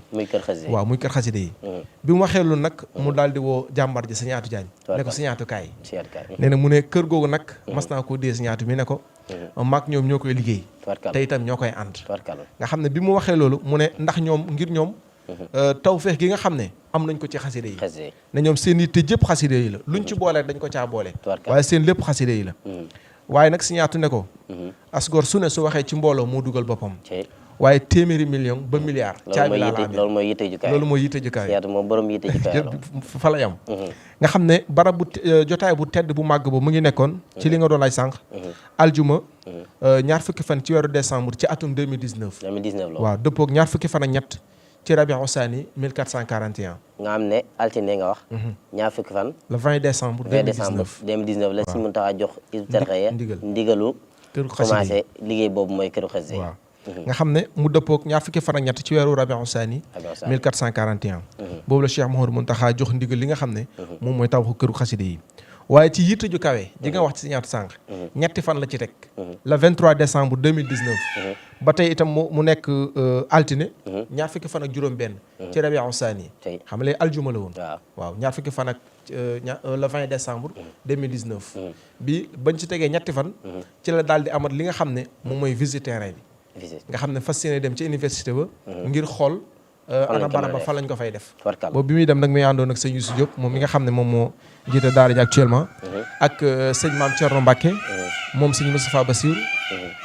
waaw muy kër xasida yi bi mu waxee loolu nag mu daal di woo jàmbar ji Sëñ Atou Diagne ne ko Sëñ Atou kaay nee na mu ne kër googu nag mas naa koo dee Sëñ Atou mi ne ko maag ñoom ñoo koy liggéey te itam ñoo koy ànd nga xam ne bi mu waxee loolu mu ne ndax ngir ñoom tawfeex gi nga xam ne am nañ ko ci xaside yi ne ñoom seen yitte jëpp xaside yi la luñ ci boole dañ ko caa boole waaye seen lépp xaside yi la waaye nag Sëñ Atou ne ko asgor su ne su waxee ci mbooloo moo dugal boppam waaye téeméeri million ba milliard caabi laa la loolu mooy yitte ju kaay moom borom yitte ju kaay fa la yam nga xam ne barab bu jotaay bu tedd bu màgg ba mu ngi nekkoon ci li nga doon lay sànq aljuma ñaar fukki fan ci weeru décembre ci atum 2019 waaw dëppoog ñaar fukki fan ak ñett ci Rabiu Saani 1441. nga xam ne altine nga wax. ñaar fukki fan. le 20 décembre 2019 la si mun tax a jox Hizbut Tarqiyyah ndigalu. commencé liggéey boobu mooy këru xasida waaw nga xam ne mu dëppoog ñaar fukki fan ak ñett ci weeru Rabiu Saani 1441. boobu la Cheikh Mouhamadou Mountakha jox ndigal li nga xam ne. moom mooy tabaxu këru xasida yi. waaye ci yitte ju kawe ji nga wax ci Sëñ Atou sànq ñetti fan la ci teg le 23 décembre 2019 ba tey itam mu nekk altine ñaar fukki fan ak juróom benn ci Rabiu Saani xam nga léegi aljuma la woon waaw ñaar fukki fan ak le 20 décembre 2019 bi bañ ci tegee ñetti fan ci la daal di amat li nga xam ne moom mooy visite terrain bi nga xam ne fas yéene dem ci université ba ngir xool ana barab ba fa lañ ko fay def boobu bi muy dem nag muy àndoon ak sëñ Youssou Diop moom mi nga xam ne moom moo jiite daara ji actuellement ak sëñ Maam Thierno Mbacke moom sëñ Moustapha Bassirou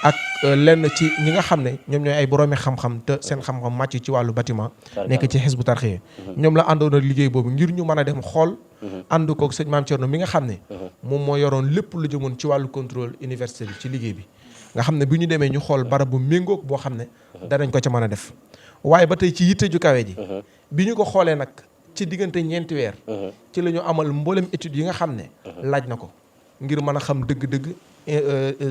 ak lenn ci ñi nga xam ne ñoom ñooy ay boroomi xam-xam te seen xam-xam màcc ci wàllu bâtiment nekk ci Hizbut Tarqiyyah ñoom la àndoon ak liggéey boobu ngir ñu mën a dem xool ànd koog sëñ Maam Thierno mi nga xam ne moom moo yoroon lépp lu jëmoon ci wàllu contrôle université bi ci liggéey bi nga xam ne bi ñu demee ñu xool barab bu méngoog boo xam ne danañ ko ca mën a def waaye ba tey ci yitte ju kawe ji bi ñu ko xoolee nag ci diggante ñeenti weer ci la ñu amal mboolem études yi nga xam ne laaj na ko ngir mën a xam dëgg-dëgg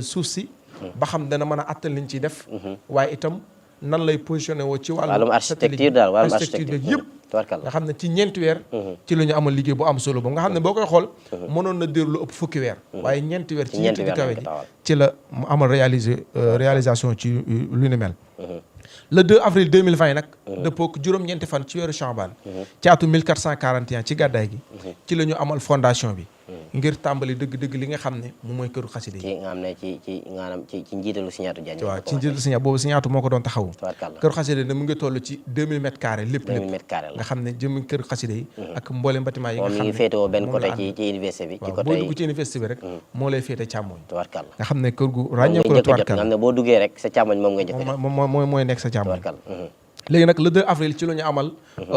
suuf si ba xam dana mën a attal liñ ciy def waaye itam nan lay positionné woo ci wàllu architecture daal wàllu architecture bi yëpp nga xam ne ci ñeenti weer ci la ñu amal liggéey bu am solo boobu nga xam ne boo koy xool mënoon na dér lu ëpp fukki weer waaye ñeenti weer ci yitte ju kawe ji ci la mu amal réalisation ci lu ni mel le 2 avril 2020 nag dëppook juróom-ñeenti fan ci weeru Chaban ci atu 1441 ci gàddaay gi ci la ñu amal fondation bi ngir tàmbali dëgg-dëgg li nga xam ne moom mooy këru xasida yi ci nga xam ne ci njiitalu Signatou Diagne waaw ci njiitalu Signatou boobu Signatou moo ko doon taxawu këru xasida yi ne mu ngi toll ci 2000 mètres carrés lépp nga xam ne jëm këru xasida yi ak mboolem bâtiment yi nga xam ne mi ngi féetewoo benn côté ci université bi ci côté boo dugg ci université bi rek moo lay féete càmmoñ nga xam ne kër gu ràññeeku la tubaarkàlla nga xam ne boo duggee rek sa càmmoñ moom nga jëkk mooy nekk sa càmmoñ léegi nag le 2 avril ci la ñu amal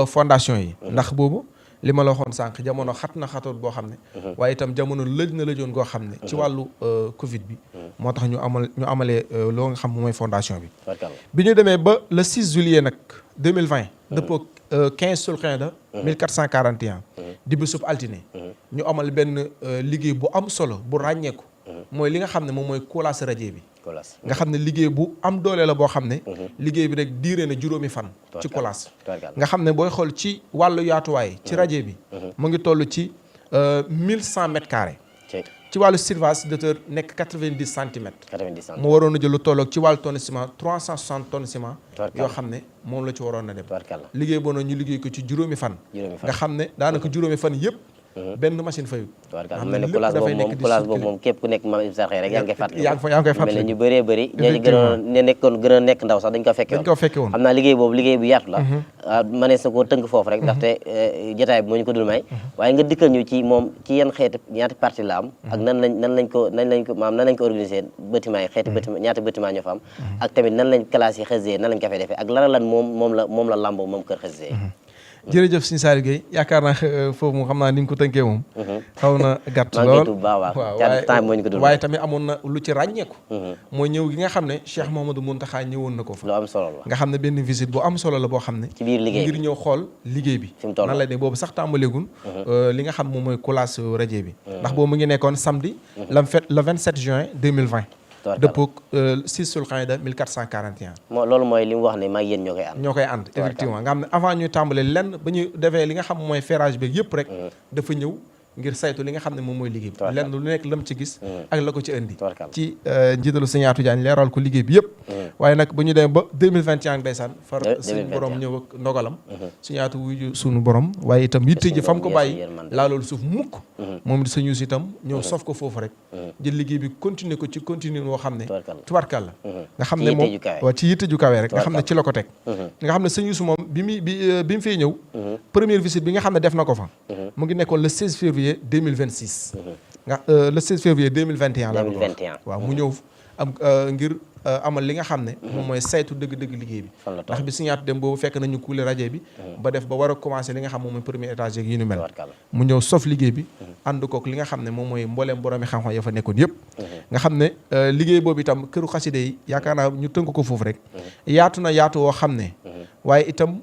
fondation yi ndax boobu li ma la waxoon sànq jamono xat na xatoot boo xam ne waaye itam jamono lëj na lëjoon goo xam ne ci wàllu Covid bi moo tax ñu amalee loo nga xam mooy fondation bi ñu demee ba le 6 juillet nag 2020 dëppoo 15 Sulqaada 1441 di bésub altine ñu amal benn liggéey bu am solo bu ràññeeku mooy li nga xam ne moom mooy coulage radier bi nga xam ne liggéey bu am doole la boo xam ne liggéey bi rek diire na juróomi fan ci coulage nga xam ne booy xool ci wàllu yaatuwaay ci radier bi mu ngi toll ci 1100 mètres carrés ci wàllu surface de terre nekk 90 centimètres mu waroon a jël lu tolloog ci wàllu tonne ciment 360 tonnes ciment yoo xam ne moom la ci waroon a dem liggéey boo noonu ñu liggéey ko ci juróomi fan nga xam ne daanaka juróomi fan yëpp benn machine fayu xam ne place boobu moom képp ku nekk Mame Hizbut Tarqiyyah rek yaa ngi koy fàttali yaa ngi koy fàttali mel ne ñu bëree bëri ñooñu gën a nekk ndaw sax dañ ko fekke woon xam naa liggéey boobu liggéey bu yaatu la mënees na koo tënk foofu rek ndaxte jotaay bi moo ñu ko dul may waaye nga dikkal ñu ci moom ci yan xeeti ñaati partie la am ak nan lañ ko organisé bâtiment yi xeeti bâtiment ñaati bâtiment ñoo fa am ak tamit nan lañ classé xasida nan lañ ko fay defee ak lan moom la lamboo moom kër xasida yi jërëjëf Sëñ Saliou Gueye yaakaar naa foofu moom xam naa ni nga ko tënkee moom xaw na gàtt lool waaye tamit amoon na lu ci ràññeeku mooy ñëw gi nga xam ne Cheikh Mouhamadou Mountakha ñëwoon na ko fa lu am solo la nga xam ne benn visite bu am solo la boo xam ne ci biir liggéey ngir ñëw xool liggéey bi nan la ne boobu sax tàmbaleegul li nga xam moom mooy coulage radier bi ndax boobu mu ngi nekkoon samedi le 27 juin 2020 dëppoo 6 Sulqaada 1441 loolu mooy li mu wax ne maa yéen ñoo koy ànd effectivement nga xam ne avant ñuy tàmbale lenn ba ñu defee li nga xam mooy ferrage bi yëpp rek dafa ñëw ngir saytu li nga xam ne moom mooy liggéey bi lenn lu nekk lam ci gis ak la ko ci indi ci njiitalu Signatou Diagne leeral ko liggéey bi yëpp waaye nag bu ñu demee ba 2021 ndeysaan far suñu borom ñëw ak ndogalam Signatou wuyu suñu borom waaye itam yitte ji fam ko bàyyi laa loolu suuf mukk moom it sañu si itam ñëw sof ko foofu rek jël liggéey bi continuer ko ci continuer woo xam ne tubarkal la nga xam ne moom waaw ci yitte ju kawee rek nga xam ne ci la ko teg nga xam ne sañu si moom bi mu fiy ñëw première visite bi nga xam ne def na ko fa mu ngi nekkoon le 16 février 2026 nga le 16 février 2021 la waaw mu ñëw am ngir amal li nga xam ne moom mooy saytu dëgg-dëgg liggéey bi ndax bi Signatou dem boobu fekk nañu kuule rajo bi ba def ba war a commencé li nga xam moom mooy premier étage yi ñu mel mu ñëw sof liggéey bi ànd kook li nga xam ne moom mooy mbooleem boroomi xam-xam ya fa nekkoon yëpp nga xam ne liggéey boobu itam këru xaside yi yaakaar naa ñu tënk ko foofu rek yaatu na yaatu woo xam ne waaye itam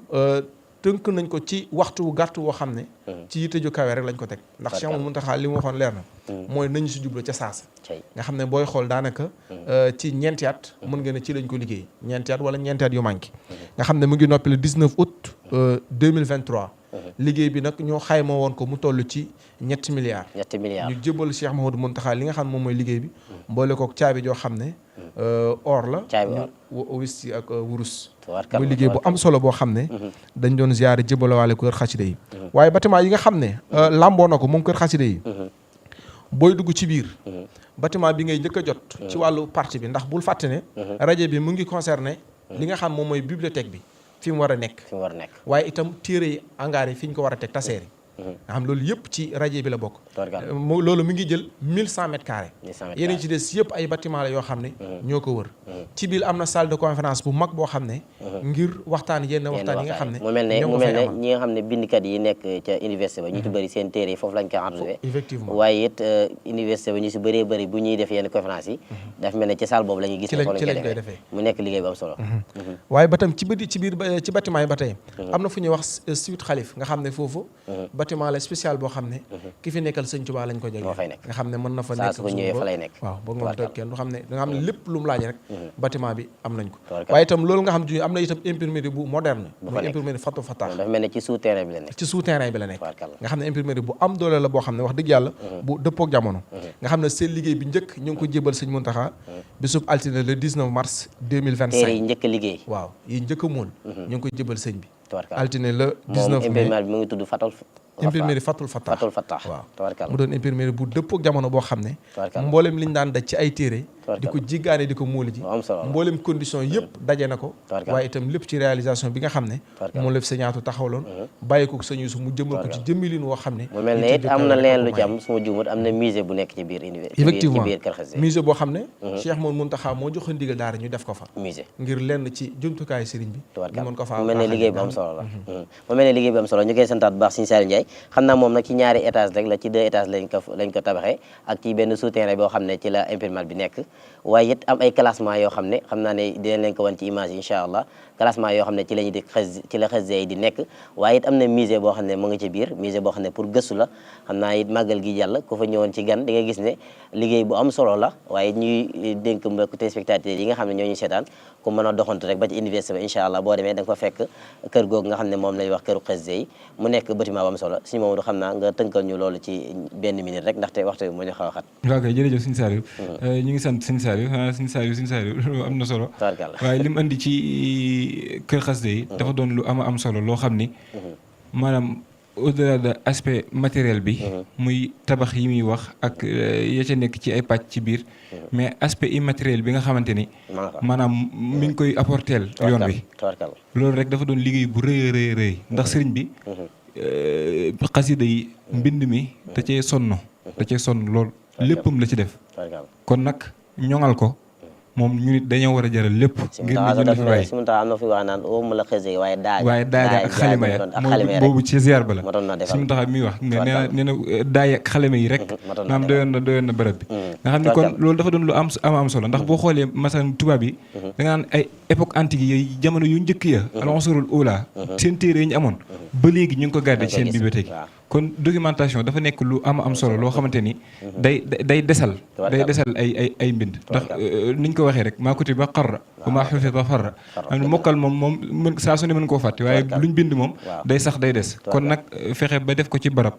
tënk nañ ko ci waxtu wu gàtt woo xam ne ci yitte ju kawe rek lañ ko teg ndax Cheikh Mountakha li mu waxoon leer na mooy nañu si jublu ca saasa nga xam ne booy xool daanaka ci ñeenti at mën nga ne ci lañ ko liggéey ñeenti at wala ñeenti at yu manqué nga xam ne mu ngi noppi le 19 août 2023 liggéey bi nag ñoo xayma woon ko mu toll ci ñetti milliards ñu jébal Cheikh Mouhamadou Mountakha li nga xam ne moom mooy liggéey bi mboole kook caabi joo xam ne or la wis ak wurus muy liggéey bu am solo boo xam ne dañ doon ziyaare jébalawaale kër xasida yi waaye bâtiment yi nga xam ne lamboo na ko moom kër xasida yi booy dugg ci biir bâtiment bi ngay njëkk a jot ci wàllu partie bi ndax bul fàtte ne rajo bi mu ngi concerné li nga xam moom mooy bibliothèque bi fi mu war a nekk waaye itam téere yi hangar yi fi ñu ko war a teg taseer yi nga xam loolu yëpp ci rajo bi la bokk loolu mi ngi jël 1100 mètres carrés yeneen ci des yëpp ay bâtiment la yoo xam ne ñoo ko wër ci biir am na salle de conférence bu mag boo xam ne ngir waxtaan yenn waxtaan yi nga xam ne mu mel ne ñi nga xam ne bindkat yi nekk ca université ba ñu ci bëri seen téere yi foofu lañ koy enregistré effectivement waaye it université ba ñu si bëree bëri bu ñuy def yenn conférence yi daf mel ne ci salle boobu la ñuy gis ci lañ koy defee mu nekk liggéey bu am solo waaye ba tam ci biir ci bâtiment yi ba tey am na fu ñuy wax suite xalif nga xam ne foofu bâtiment la spécial boo xam ne ki fi nekkal sëñ Tuubaa lañ ko jege nga xam ne mën na fa nekk waaw ba ngoon toog kenn du xam ne da nga xam ne lépp lu mu laaj rek bâtiment bi am nañ ko waaye itam loolu nga xam ne am na itam imprimerie bu moderne muy imprimerie Fatou Fatah dafa mel ne ci souterrain bi la nekk ci souterrain bi la nekk nga xam ne imprimerie bu am doole la boo xam ne wax dëgg yàlla bu dëppook jamono nga xam ne seen liggéey bi njëkk ñu ngi ko jébal sëñ Muntaxa bisub altine le 19 mars 2025 yi njëkk liggéey waaw yi njëkk a mool ñu ngi ko jébal sëñ bi tubaarkalla altine le 19 mai imprimerie bi mu ngi tudd imprimerie Fatul Fatah waaw mu doon imprimerie bu dëppook jamono boo xam ne mboolem liñ daan daj ci ay téere di ko jiggaane di ko móoli ji mboolem condition yëpp daje na ko waaye itam lépp ci réalisation bi nga xam ne moom la fi sëñaatu taxawloon bàyyi ko sëñu su mu jëmal ko ci jëmmalin woo xam ne mu mel ne it am na leen lu ci am suma juumut am na musée bu nekk ci biir université effectivement ci biir Kër Xasida musée boo xam ne Cheikh Mouhamadou Mountakha moo joxe ndigal daara ñu def ko fa musée ngir lenn ci jumtukaayu sëriñ bi ñu mën ko fa mu mel ne liggéey bu am solo la mu mel ne liggéey bu am solo ñu koy santaat bu baax Serigne Saliou Ndiaye xam naa moom nag ci ñaari étage rek la ci 2 étages lañ ko tabaxee ak ci benn souterrain boo xam ne ci la imprimante bi nekk waaye it am ay classement yoo xam ne xam naa ne dinañ leen ko wan ci image yi incha allah classement yoo xam ne ci la ñu di ci la xasida yi di nekk waaye it am na musée boo xam ne mu ngi ci biir musée boo xam ne pour gëstu la xam naa it màggal gi jàll ku fa ñëwoon ci gan di nga gis ne liggéey bu am solo la waaye ñuy dénk mbokk téléspectateurs yi nga xam ne ñoo ñu seetaan ku mën a doxantu rek ba ci université ba incha allah boo demee da nga fa fekk kër googu nga xam ne moom lañ wax këru xasida yi mu nekk bâtiment bu am solo suñu moom du xam naa nga tënkal ñu loolu ci benn minute rek ndaxte waxtu bi moo ñu xaw a xat waaw kay jërëjëf Serigne Saliou ñu ngi sant Serigne Saliou am na solo waaye li mu andi ci kër xasida yi dafa doon lu am solo loo xam ni maanaam au-delà de aspect matériel bi muy tabax yi muy wax ak ya ca nekk ci ay pàcc ci biir mais aspect immatériel bi nga xamante ni maanaam mi ngi koy apporteel yoon wi loolu rek dafa doon liggéey bu rëy ndax sëriñ bi xasida yi mbind mi da cee sonn lool léppam la ci def kon nag ñoŋal ko moom ñu nit dañoo war a jaral lépp ngir ñu def waaye si mu tax am na fi wax naan o mu la xësee waaye daaya ak xalima ya moom boobu ci ziar ba la si mu tax mi wax nee na daaya ak xalima yi rek maanaam doyoon na bërëb bi nga xam ne kon loolu dafa doon lu am solo ndax boo xoolee masalan tubaab yi da nga naan ay époque antique yi jamono yu njëkk ya al-usrul ula seen téere yi ñu amoon ba léegi ñu ngi ko gardé ci seen bibliothèque kon documentation dafa nekk lu am solo loo xamante ni day desal ay mbind ndax niñ ko waxee rek maa kuti ba xarra bu maa xufita farra am mokkal moom saa su ne mën koo fàtte waaye luñ bind moom day sax day des kon nag fexe ba def ko ci barab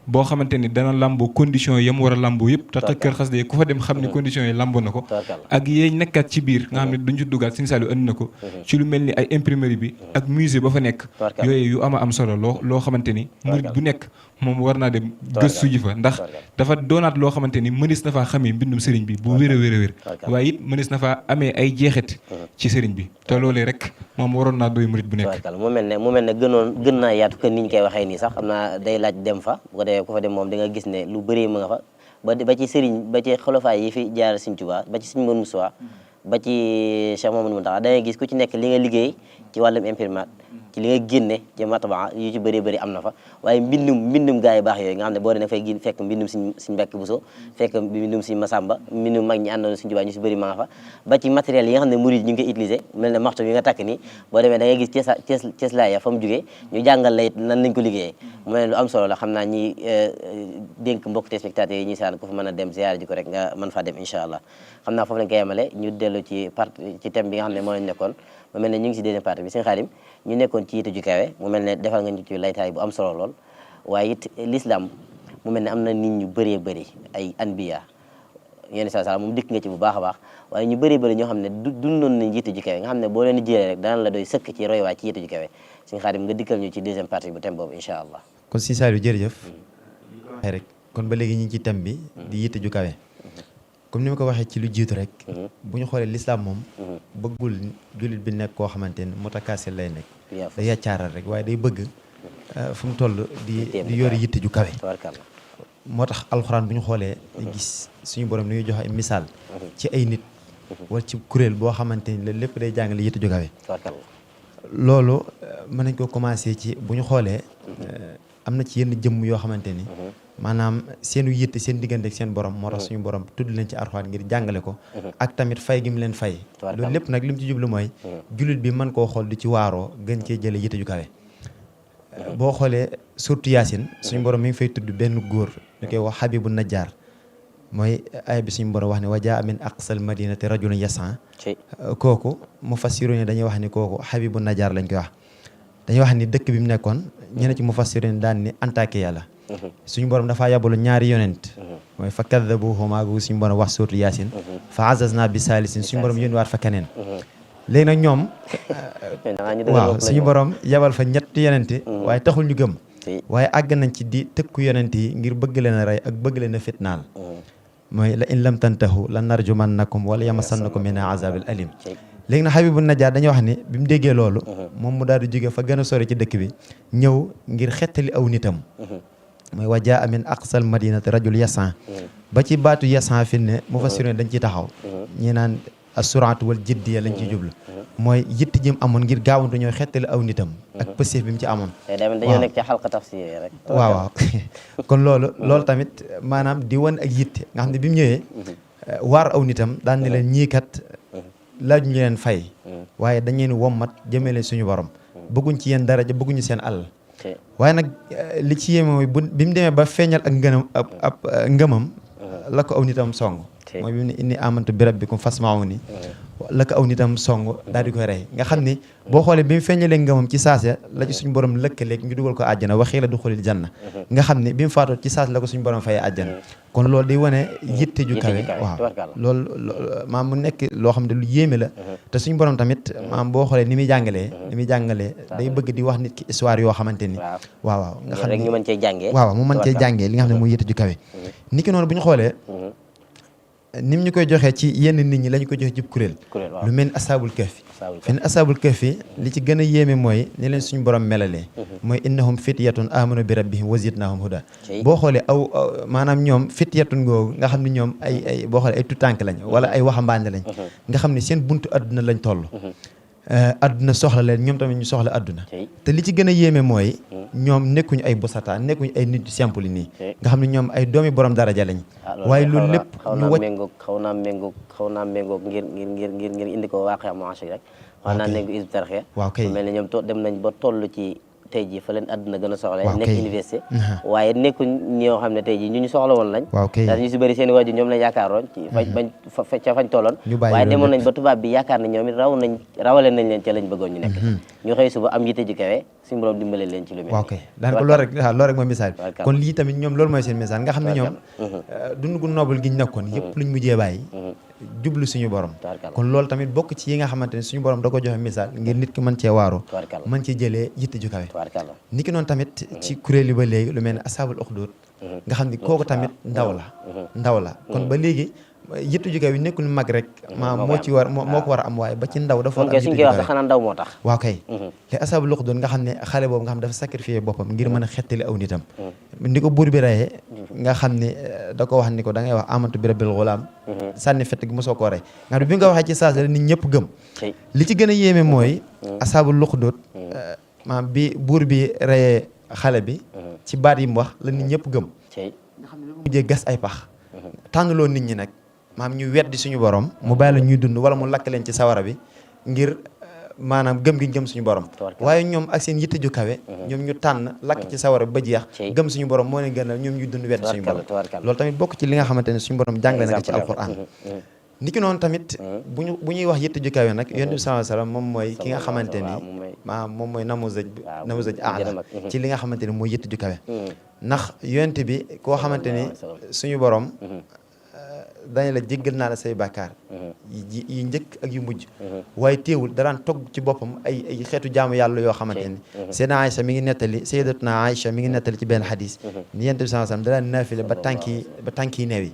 boo xamante ni dana lamboo condition yam war a lamboo yëpp tax kër xasida yi ku fa dem xam ni conditions yi lamboo na ko ak yeeñ nekkaat ci biir nga xam ne duñ ci dugaat Serigne Saliou andi na ko ci lu mel ni ay imprimerie bi ak musée ba fa nekk yooyu yu am solo loo xamante ni murid bu nekk moom war naa dem gëstu ji fa ndax dafa doonaat loo xamante ni mënees na faa xamee mbindum sëriñ bi bu wér a wér waaye it mënees na faa amee ay jeexit ci sëriñ bi te loolee rek moom waroon naa doy murid bu nekk mu mel ne gën naa yaatu que ni ñu koy waxee nii sax xam naa day laaj dem fa bu ko defee ku fa dem moom di nga gis ne lu bëree ma nga fa ba ci sëriñ ba ci xolofaay yi fi jaar Serigne Touba ba ci Serigne Mouhamadou Moustapha ba ci Cheikh Mouhamadou Mountakha da ngay gis ku ci nekk li nga liggéey ci wàllum imprimante ci li nga génne ci matbaa yu ci bëri am na fa waaye mbindum gaa yi baax yooyu nga xam ne boo dee fay gin fekk mbindum Serigne Mbacke Bousso fekk mbindum Serigne Massamba mbindum mag ñi àndoon Serigne Touba ñu si bëri ma nga fa ba ci matériel yi nga xam ne murid ñu ngi koy utiliser mel ne marteau yi nga takk nii boo demee da ngay gis Ceeslaaya fa mu jógee ñu jàngal la it nan lañ ko liggéeyee mu ne lu am solo la xam naa ñi dénk mbokk téléspectateurs yi ñuy saan ku fa mën a dem ziyaara ji ko rek nga mën faa dem incha allah xam naa foofu lañ koy yemale ñu dellu ci thème bi nga xam ne moo lañ nekkoon mu mel ne ñu ngi si deuxième partie bi Serigne Khadim ñu nekkoon ci yitte ju kawe mu mel ne defal nga ñu ci laytaay bu am solo lool waaye it l'islam mu mel ne am na nit ñu bëree bëri ay anbiya yenn saa moom dikk nga ci bu baax a baax waaye ñu bëri ñoo xam ne dundoon nañ yitte ju kawe nga xam ne boo leen di jëlee rek dana la doy sëkk ci roy waay ci yitte ju kawe Serigne Khadim nga dikkal ñu ci deuxième partie bu thème boobu incha allah kon Serigne Saliou jërëjëf rek kon ba léegi ñu ngi ci thème bi di yitte ju kawe comme ni ma ko waxee ci lu jiitu rek bu ñu xoolee l'islam moom bëggul jullit bi nekk koo xamante ni mutakaasil lay nekk day yaccaaral rek waaye day bëgg fu mu toll di yore yitte ju kawe moo tax alxuraan bu ñu xoolee gis suñu borom ni ñuy joxe misaal ci ay nit wala ci kuréel boo xamante ni la lépp day jàngale yitte ju kawe loolu mën nañ ko commencé ci bu ñu xoolee am na ci yenn jëmm yoo xamante ni maanaam seenu yitte seen diggante ak seen borom moo tax suñu borom tudd leen ci alxuraan ngir jàngale ko ak tamit fay gi mu leen fay loolu lépp nag li mu ci jublu mooy jullit bi mën koo xool di ci waaroo gën cee jële yitte ju kawe boo xoolee surtout Yaasin suñu borom mi ngi fay tudd benn góor ñu koy wax Habibu Najjar mooy ay bi suñu borom wax ne wajaa min aqsal madinati rajulun yasan kooku mufassirun dañuy wax ni kooku Habibu Najjar lañ koy wax dañuy wax ni dëkk bi mu nekkoon ñeneen ci mufassirun daan ni Antakiya la suñu borom dafaa yabalu ñaari yonent mooy fa kaddabuhumaa gu suñu borom wax surtout Yaasin fa azazna bi saalisin suñu borom yónni waat fa keneen léegi nag ñoom waaw suñu borom yabal fa ñetti yonent waaye taxul ñu gëm waaye àgg nañ ci di tëkku yonent yi ngir bëgg leen a rey ak bëgg leen a fitnaal mooy la in lam tantahu la narjumannakum wala yamassannakum min azabil alim léegi nag Habibu Najjar dañuy wax ni bi mu déggee loolu moom mu daal di jóge fa gën a sori ci dëkk bi ñëw ngir xettali aw nitam mooy wajaa min aqsal madinati rajul yasan ba ci baatu yasan fi ne mufassirun dañ ciy taxaw ñi naan asuraatu wal jiddiya lañ ciy jublu mooy yitt jëm amoon ngir gaawantu ñooy xettali aw nitam ak pëstéef bi mu ci amoon dañoo nekk ci xalqa tafsir rek waaw kon loolu tamit maanaam di wan ak yitte nga xam ne bi mu ñëwee waar aw nitam daan ne leen ñii kat laaj ñu leen fay waaye dañ leen wommat jëmee leen suñu borom bëgguñ ci yéen daraja bëgguñu seen alal waaye nag li ci yéeme mooy bi mu demee ba feeñal ak ngëmam la ko aw nitam song mooy bi mu ne inni amantu bi rabbikum fasma'uni la ko aw nitam song daal di koy rey nga xam ni boo xoolee bi mu feeñalee ngëmam ci saase la ci suñu borom lëkkaleeg ñu dugal ko àjjana waxii la duxulil janna nga xam ne bi mu faatoo ci saase la ko suñu borom fayee àjjana kon loolu day wane yitte ju kawe waaw loolu maam mu nekk loo xam ne lu yéeme la te suñu borom tamit maam boo xoolee ni muy jàngalee day bëgg di wax nit ki histoire yoo xamante ni waaw nga xam ne ñu mën cee jàngee waaw mu mën cee jàngee li nga xam ne mooy yitte ju kawe niki noonu bu ñu xoolee nim ñu koy joxee ci yenn nit ñi la ñu koy joxe ci kuréel lu mel ni asaabul kahfi fi ne asaabul kahfi li ci gën a yéeme mooy ni leen suñu borom melalee mooy innahum fityatun amanu bi rabbihim wa zidnahum huda boo xoolee maanaam ñoom fityatun googu nga xam ne ñoom ay boo xoolee ay tutànk lañ wala ay waxambaane lañ nga xam ne seen buntu adduna lañ toll adduna soxla leen ñoom tamit ñu soxla adduna te li ci gën a yéeme mooy ñoom nekkuñu ay bosata nekkuñu ay nit simple nii nga xam ne ñoom ay doomi borom daraja lañ waaye loolu lépp ñu wàcc xaw naa méngoog ngir indi ko waaqe mu'ashir rek xaw naa nekk Hizbut Tarqiyyah waaw kay mel ne ñoom dem nañ ba toll ci tey jii fa leen àdduna gën a soxla nekk université waaye nekkuñ ñoo xam ne tey jii ñu soxla woon lañ daal ñu si bëri seen i waajur ñoom lañ yaakaaroon ci ca fañ tolloon waaye demoon nañ ba tubaab bi yaakaar ne ñoom it rawale nañ leen ca lañ bëggoon ñu nekk ñu xëy suba am yitte ju kawe suñu borom dimbale leen ci lu mel waaw kay daanaka loolu rek mooy message bi kon lii tamit ñoom loolu mooy seen message nga xam ne ñoom dund gu noble gi ñu nekkoon yëpp luñ mujjee bàyyi jublu suñu borom kon loolu tamit bokk ci yi nga xamante ne suñu borom da ko joxe message ngir nit ki mën cee waaru mën cee jëlee yitte ju kawe ni ki noonu tamit ci kuréel yi ba léegi lu mel ne asaabul uxdud nga xam ni kooku tamit ndaw la kon ba léegi yitte ju kawe nekkul mag rek moo ko war a am waaye ba ci ndaw dafa war a am yitte ju kawe xanaa ndaw moo tax waaw kay te asaabul uxdud nga xam ne xale boobu nga xam dafa sacrifié boppam ngir mën a xettali aw nitam ni ko buur bi rayee nga xam ne da ko wax ni ko da ngay wax amantu bi rabbil ghulam sànni fett gi mosoo koo rey nga xam ne bi nga waxee ci saas la nit ñëpp gëm li ci gën a yéeme mooy asaabul uxdud maam bi buur bi rayee xale bi ci baat yi mu wax la nit ñëpp gëm nga xam ne lu mujjee gas ay pax tànnaloo nit ñi nag maam ñu weddi suñu borom mu bàyyi la ñuy dund wala mu lakk leen ci sawara bi ngir maanaam gëm gi gëm suñu borom waaye ñoom ak seen yitte ju kawe ñoom ñu tànn lakk ci sawara bi ba jeex gëm suñu borom moo leen gënal ñoom ñu dund weddi suñu borom loolu tamit bokk ci li nga xamante ne suñu borom jàngale na ko ci alquran niki noonu tamit bu ñuy wax yitte ju kawe nag yonent bi sallallahu alayhi wasallam moom mooy ki nga xamante ni moom mooy namuzaj aala ci li nga xamante ni mooy yitte ju kawe ndax yonent bi koo xamante ni suñu borom dañ la jéggal naa la say bàkkaar yi njëkk ak yu mujj waaye teewul daraan togg ci boppam ay xeetu jaamu yàlla yoo xamante ni Seydina Aïcha mi ngi nettali Sayyidatuna Aïcha mi ngi nettali ci benn xadis ni Yonent bi sallallahu alayhi wasallam daraan naafile ba tànk yi neew yi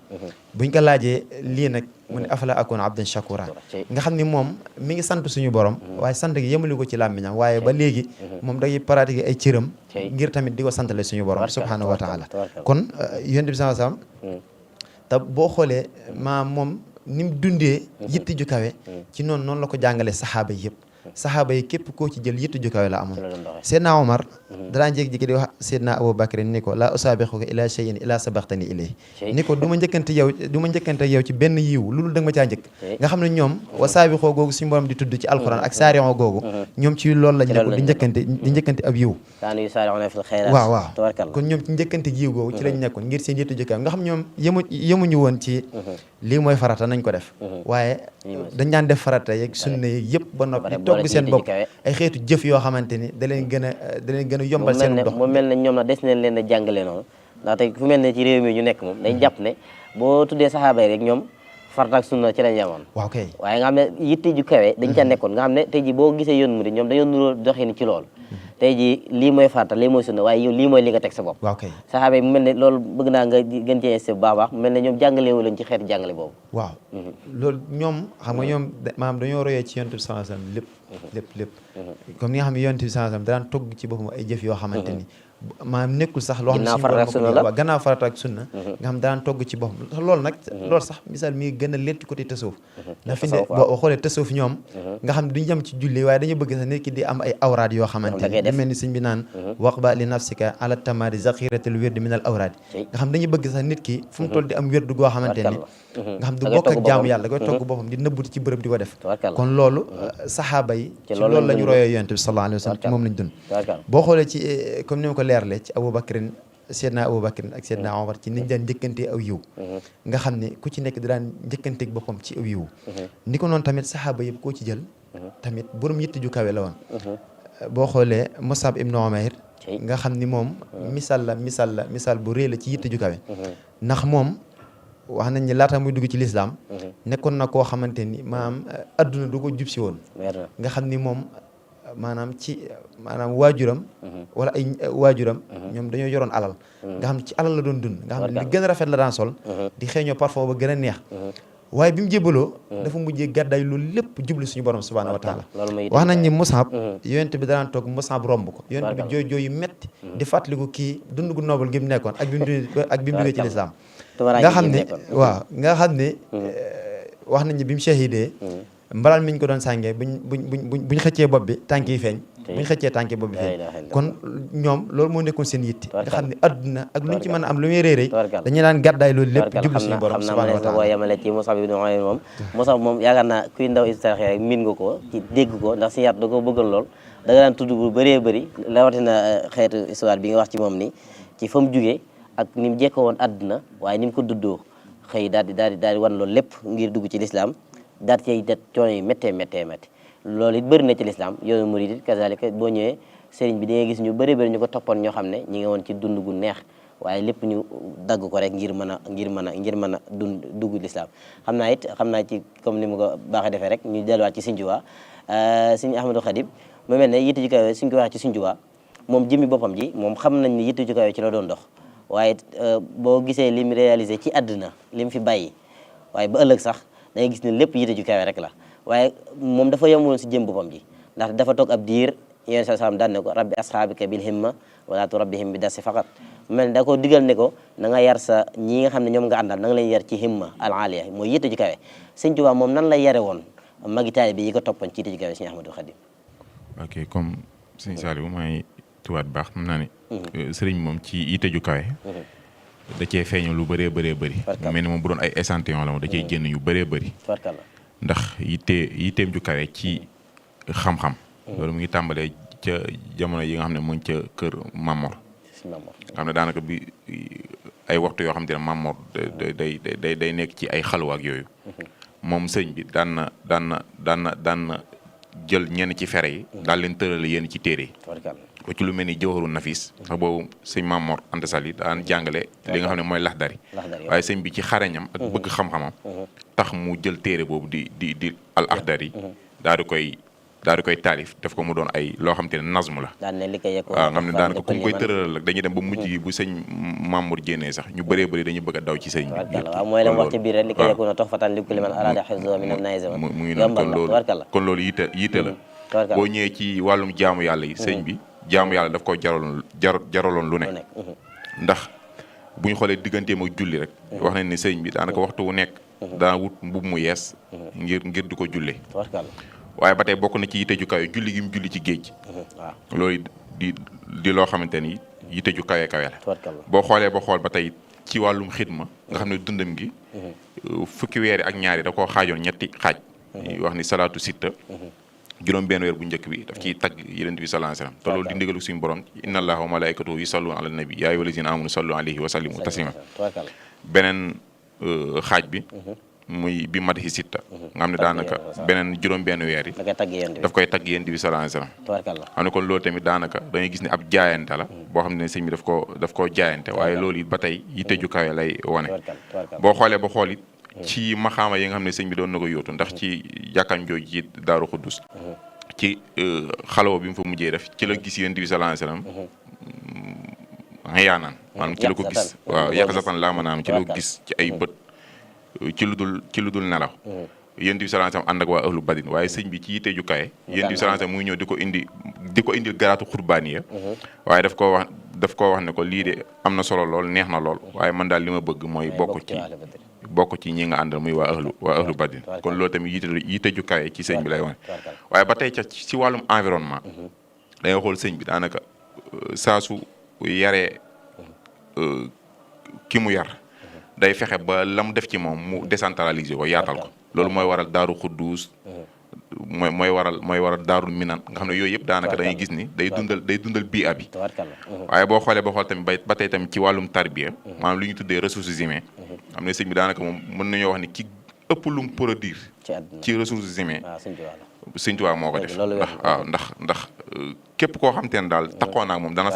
buñ ko laajee lii nag mu ne afala akun abdan shakura nga xam ni moom mi ngi sant suñu borom waaye sant gi yemali ko ci làmmiñam waaye ba léegi moom day pratiquer ay cëram ngir tamit di ko santale suñu borom subhanahu wa taala kon Yonent bi sallallahu alayhi wasallam te boo xoolee moom ni mu dundee yitti ju kawe ci noonu la ko jàngalee saxaaba yi yëpp saxaaba yi képp koo ci jël yitti ju kawe la amoon Seydina Omar danaa jékki-jékki di wax Seydina Abou Bakr ni ko laa usaabiquka ilaa shay'in ilaa sabaqtani ilayhi ni ko du ma njëkkante yow ci benn yiw loolu da nga ma caa njëkk nga xam ne ñoom wa saabiqoo googu suñu borom di tudd ci alquran ak saarion googu ñoom ci loolu lañ nekkoon di njëkkante ab yiw waaw kon ñoom ci njëkkante yiw googu ci lañ nekkoon ngir seen yitti ju kawe nga xam ñoom yemuñu woon ci lii mooy farata nañ ko def waaye dañ daan def farata yeeg sunna yeeg yëpp ba noppi togg seen bopp ay xeetu jëf yoo xamante ni da leen gën a yombal seen dox mu mel ne ñoom nag des nañ leen a jàngale noonu ndax tey fu mel ne ci réew mi ñu nekk moom dañ jàpp ne boo tuddee saxaaba yi rek ñoom farata ak sunna ci lañ yemoon waaw kay waaye nga xam ne yitte ju kawe dañ ca nekkoon nga xam ne tey ji boo gisee yoon mu di ñoom dañoo nuroo doxin ci loolu tey ji lii mooy farata lii mooy sunna waaye yow lii mooy li nga teg sa bopp waaw kay saxaaba yi mu mel ne loolu bëgg naa nga gën cee insisté bu baax mu mel ne ñoom jàngalewu lañ ci xeetu jàngale boobu waaw loolu ñoom xam nga ñoom maanaam dañoo royee ci Yonent bi sallallahu alayhi wasallam lépp comme ni nga xam ne Yonent bi sallallahu alayhi wasallam daan togg ci boppam ay jëf yoo xamante ni maanaam nekkul sax loo xam ne suñu gannaaw farata ak sunna nga xam daan togg ci boppam loolu sax misaal mi gën a leet ci côté tasawuf ndax fi ne boo xoolee tasawuf ñoom nga xam ne duñu jëm ci julli waaye dañu bëgg sax nit ki di am ay awraad yoo xamante ni lu mel ni sëñ bi naan waqba li nafsika ala tamari zakhiratul wird min al awraad nga xam dañu bëgg sax nit ki fu mu toll di am wérdu goo xamante ni nga xam du bokk ak jaamu yàlla da koy togg boppam di nëbbuti ci bërëb di ko def kon loolu saxaaba yi ci loolu la ñu royee Yonent bi sallallahu alayhi wa sallam ci moom lañ dund boo xoolee ci comme ni ma ko leerle ci Abou Bakrin Seydina Abou Bakrin ak Seydina Omar ci niñ daan njëkkantee aw yiw nga xam ne ku ci nekk di daan njëkkanteeg boppam ci aw yiw ni ko noonu tamit saxaaba yëpp koo ci jël tamit borom yitte ju kawe la woon boo xoolee Musab ibn Umayr nga xam ni moom misaal bu rëy la ci yitte ju kawe ndax moom wax nañ ni laata muy dugg ci lislaam nekkoon na koo xamante ni maanaam adduna du ko jub si woon nga xam ni moom maanaam waajuram wala ay waajuram ñoom dañoo yoroon alal nga xam ne ci alal la doon dund nga xam ne li gën a rafet la daan sol di xeeñoo parfum ba gën a neex waaye bi mu jébaloo dafa mujjee gàddaay loolu lépp jublu suñu borom subhanahu wa taala wax nañ ni Musab yonent bi daan toog Musab romb ko yonent bi jooy yu metti di fàttaliku kii dund gu noobal gi mu nekkoon ak bi mu duggee ci lislaam nga xam ne wax nañ ni bi mu shahidee mbalal mi ñu ko doon sàngee buñ xëccee bopp bi tànk yi feeñ buñ xëccee tànk yi bopp bi feeñ kon ñoom loolu moo nekkoon seen yitti nga xam ne adduna ak luñ ci mën a am lu muy réeréy dañuy daan gàddaay loolu lépp jublu suñu borom subhanahu wa taala yemale ci Musab ibn Umayr moom Musab moom yaakaar naa kuy ndaw istarxe rek miin nga ko ci dégg ko ndax si yaat da ko bëggal lool da nga daan tudd bu bëree bëri rawatina xeetu histoire bi nga wax ci moom ni ci fa mu jugee ak ni mu jekkoo woon adduna waaye ni mu ko duddoo xëy daal di wan loolu lépp ngir dugg ci lislaam daal cay det coono yi méttee loolu it bëri na ci lislaam yoonu murid it kazalika boo ñëwee sëriñ bi da ngay gis ñu bëri ñu ko toppoon ñoo xam ne ñi ngi woon ci dund gu neex waaye lépp ñu dagg ko rek ngir mën a dugg lislaam xam naa ci comme ni mu ko baaxee defee rek ñu delluwaat ci Sëriñ Tuubaa Sëriñ Ahmadou Khadim mu mel ne yitte ju kawe suñ ko waxee ci Sëriñ Tuubaa moom jëmmi boppam ji moom xam nañ ni yitte ju kawe ci la doon dox waaye boo gisee lim réalisé ci àdduna lim fi bàyyi waaye ba ëllëg sax da ngay gis ne lépp yitte ju kawe rek la waaye moom dafa yemoon si jëm boppam ji ndax dafa toog ab diir yéen sa salaam daan ne ko rabbi asxaabika bil himma wala turabbihim bi dasi faqat mel ne da ko digal ne ko na nga yar sa ñi nga xam ne ñoom nga àndal na nga leen yar ci himma al aliya mooy yitte ju kawe Sëñ Tuubaa moom nan la yare woon magi taalibe yi ko toppoon ci yitte ju kawe Sëñ Ahmadou Khadim ok comme Sëñ Saliou may tuwaat baax xam naa ne sëriñ moom ci yitte ju kawe da cee feeñu lu bëree bëri mel ni moom bu doon ay échantillon la moom da cee génn yu bëree bëri ndax yitteem ju kawe ci xam-xam loolu mu ngi tàmbalee ca jamono yi nga xam ne mu ngi ca kër Mamor xam ne daanaka bi ay waxtu yoo xam te ne Mamor day nekk ci ay xalwa ak yooyu moom sëñ bi daan na jël ñenn ci fere yi daal leen tëral yéen ci téere yi ba ci lu mel ni Jawharun Nafis sax boobu sëñ Mamor Anta Sali daan jàngale li nga xam ne mooy Laxdari waaye sëñ bi ci xarañam ak bëgg xam-xamam tax mu jël téere boobu di al Axdari daal di koy taalif def ko mu doon ay loo xam te ne nazmu la waaw nga xam ne daanaka ku koy tëralal rek dañuy dem ba mujj gi bu sëñ Mamour jénnee sax ñu bëree bëri dañuy bëgg a daw ci sëñ bi waaw mooy la wax ci biir rek li koy yakuna toxfatan li kulli man arada hifzahu min an-naasi mu ngi noonu kon loolu yitte la boo ñëwee ci wàllum jaamu yàlla yi sëñ bi jaamu yàlla daf ko jaraloon lu ne ndax bu ñu xoolee digganteem ak julli rek wax nañ ne sëñ bi daanaka waxtu wu nekk daa wut mbub mu yees ngir di ko jullee waaye ba tey bokk na ci yite ju kawe julli gi mu julli ci géej loolu di loo xamante ni yite ju kawe la boo xoolee ba xool ba tey ci wàllum xidma nga xam ne dundam gi fukki weeri ak ñaari da koo xaajoon ñetti xaaj wax ni salaatu sitta juróom benn weer bu njëkk bi daf ciy tagg yonent bi sallallahu alayhi wasallam te loolu di ndigalu suñu borom inna allaha wa malaikatahu yusalluna ala nabi yaa ayyuhal lazina amanu sallu alayhi wa sallimu taslima beneen xaaj bi muy bi mataxi sitta nga xam ne daanaka beneen juróom benn weer yi daf koy tagg yonent bi sallallahu alayhi wasallam xam ne kon loolu tamit daanaka dañuy gis ne ab jaayante la boo xam ne sëñ bi daf koo jaayante waaye loolu it ba tey yitte ju kawe lay wane boo xoolee ba xool it ci maxaama yi nga xam ne sëñ bi doon na ko yóotu ndax ci jàkkaam jooju ci Daaru Xuddus ci xalawa bi mu fa mujjee def ci la gis yonent bi sallallahu alayhi wasallam xëyaanaan maanaam ci la ko gis waaw yaqzatan laa maanaam ci la ko gis ci ay bët ci lu dul nelaw yonent bi sallallahu alayhi wasallam ànd ak waa ahlu badin waaye sëñ bi ci yitte ju kawe yonent bi sallallahu alayhi wasallam muy ñëw di ko indil garaatu xurbaaniya waaye daf koo wax ne ko lii de am na solo lool neex na lool waaye man daal li ma bëgg mooy bokk ci ñi nga àndal muy waa ahlu badin kon loolu tamit yitte ju kawe ci sëñ bi lay wane waaye ba tey ca ci wàllum environnement da nga xool sëñ bi daanaka saa su yaree ki mu yar day fexe ba la mu def ci moom mu décentraliser ko yaatal ko loolu mooy waral Daaru Xuddus mooy waral Daarul Minan nga xam ne yooyu yëpp daanaka dañuy gis ni day dundal bii abi waaye boo xoolee ba xool tamit ba tey tamit ci wàllum tarbiya maanaam li ñu tuddee ressources humaines xam ne sëñ bi daanaka moom mën nañoo wax ni ki ëpp lu mu produire ci ressources humaines sëñ Tuubaa moo ko def ndax képp koo xam te ne daal taxoo naag moom dana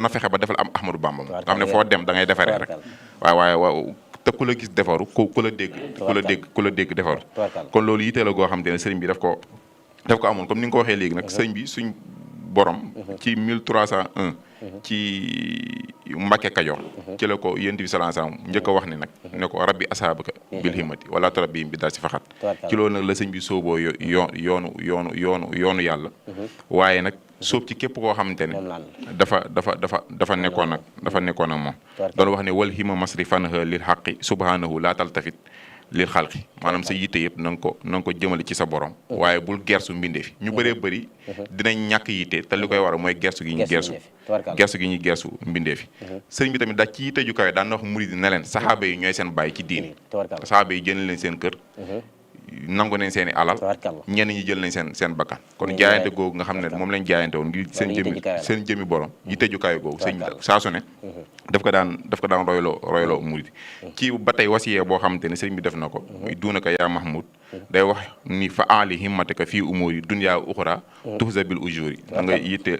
fexe ba defal am Ahmadou Bamba moom nga xam ne foo dem da ngay defaree rek waaye te ku la gis defaru ku la dégg defaru kon loolu yitee la goo xam te ne sëriñ bi daf ko amoon comme ni nga ko waxee léegi nag sëriñ bi suñ borom ci 1301 ci Mbàkke Kajoor ci la ko yonent bi sallallahu alayhi wasallam njëkk a wax ne ko rabbi asaabaka bil himmati wala turabbihim bi daal si faxat ci loolu nag la sëñ bi sooboo yoonu yàlla waaye nag sóob ci képp koo xamante ne dafa nekkoon ak moom doon wax ne wal hima masri fanha lil xaqi subhanahu la taltafit lil xalqi maanaam sa yitte yëpp na nga ko jëmale ci sa borom waaye bul gersu mbindee fi ñu bëree bëri dinañ ñàkk yitte te li koy waral mooy gersu gi ñuy gersu mbindee fi sëriñ bi tamit daal ci yitte ju kawe daan na wax murid ne leen saxaaba yi ñooy seen bàyyi ci diini saxaaba yi jënd leen seen kër nangu nañ seen i alal ñenn ñi jël nañ seen bakkan kon jaayante googu nga xam ne moom lañ jaayante woon ngir seen jëmi borom yitte ju kawe googu sëñ bi saa su ne daf ko daan royloo murid ci ba tey wasiyee boo xamante ne sëriñ bi def na ko muy duunaka yaa Mahmoud day wax ni fa aali himmataka fii umuri dunya uxra tuhza bil ujuri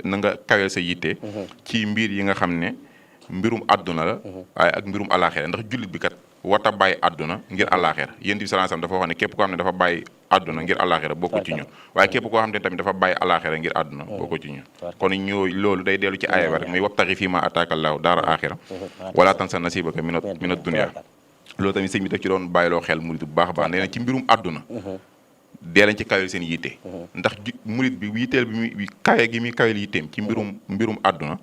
na nga kaweel sa yitte ci mbir yi nga xam ne mbirum àdduna la waaye ak mbirum alaxira ndax jullit bi kat warta bàyyi àdduna ngir àllaaxira yonent bi sallallahu alayhi wasallam dafa wax ne képp koo xam ne dafa bàyyi àdduna ngir àllaaxira bokku ci ñun waaye képp koo xam ne tamit dafa bàyyi àllaaxira ngir àdduna bokku ci ñun kon loolu day dellu ci aaya ba rek muy wabtaxi fii ma ataaka Allaahu daara aaxira wala tansa nasiibaka mina dunya loolu tamit sëñ bi daf ci doon bàyyiloo xel murit bu baax a baax nee na ci mbirum àdduna dee lañ ci kawel seen yitte ndax murit bi yitteel bi kawe gi muy kawel yitteem ci mbirum àdduna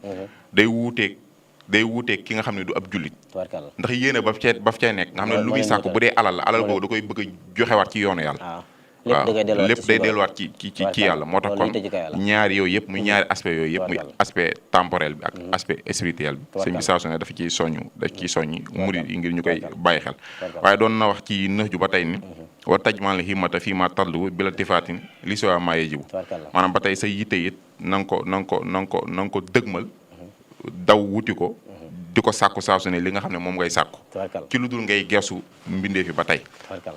day wuuteeg ki nga xam ne du ab jullit ndax yéene ba fa cay nekk nga xam ne lu muy sàkk bu dee alal boobu da koy bëgg a joxewaat ci yoonu yàlla waaw lépp day delluwaat ci yàlla moo tax kon ñaari yooyu yëpp muy ñaari aspect yooyu yëpp muy aspect temporel bi ak aspect spirituel bi sëñ bi saa su ne dafa ciy soññi murid yi ngir ñu koy bàyyi xel waaye doon na wax ci nëx ju ba tey ni wa tajmal himmata fii ma tallu bila tifaatin li siwa maa yajibu maanaam ba tey sa yitte it na nga ko dëgmal daw wuti ko di ko sàkku saa su ne li nga xam ne moom ngay sàkku ci lu dul ngay geesu mbindee fi ba tey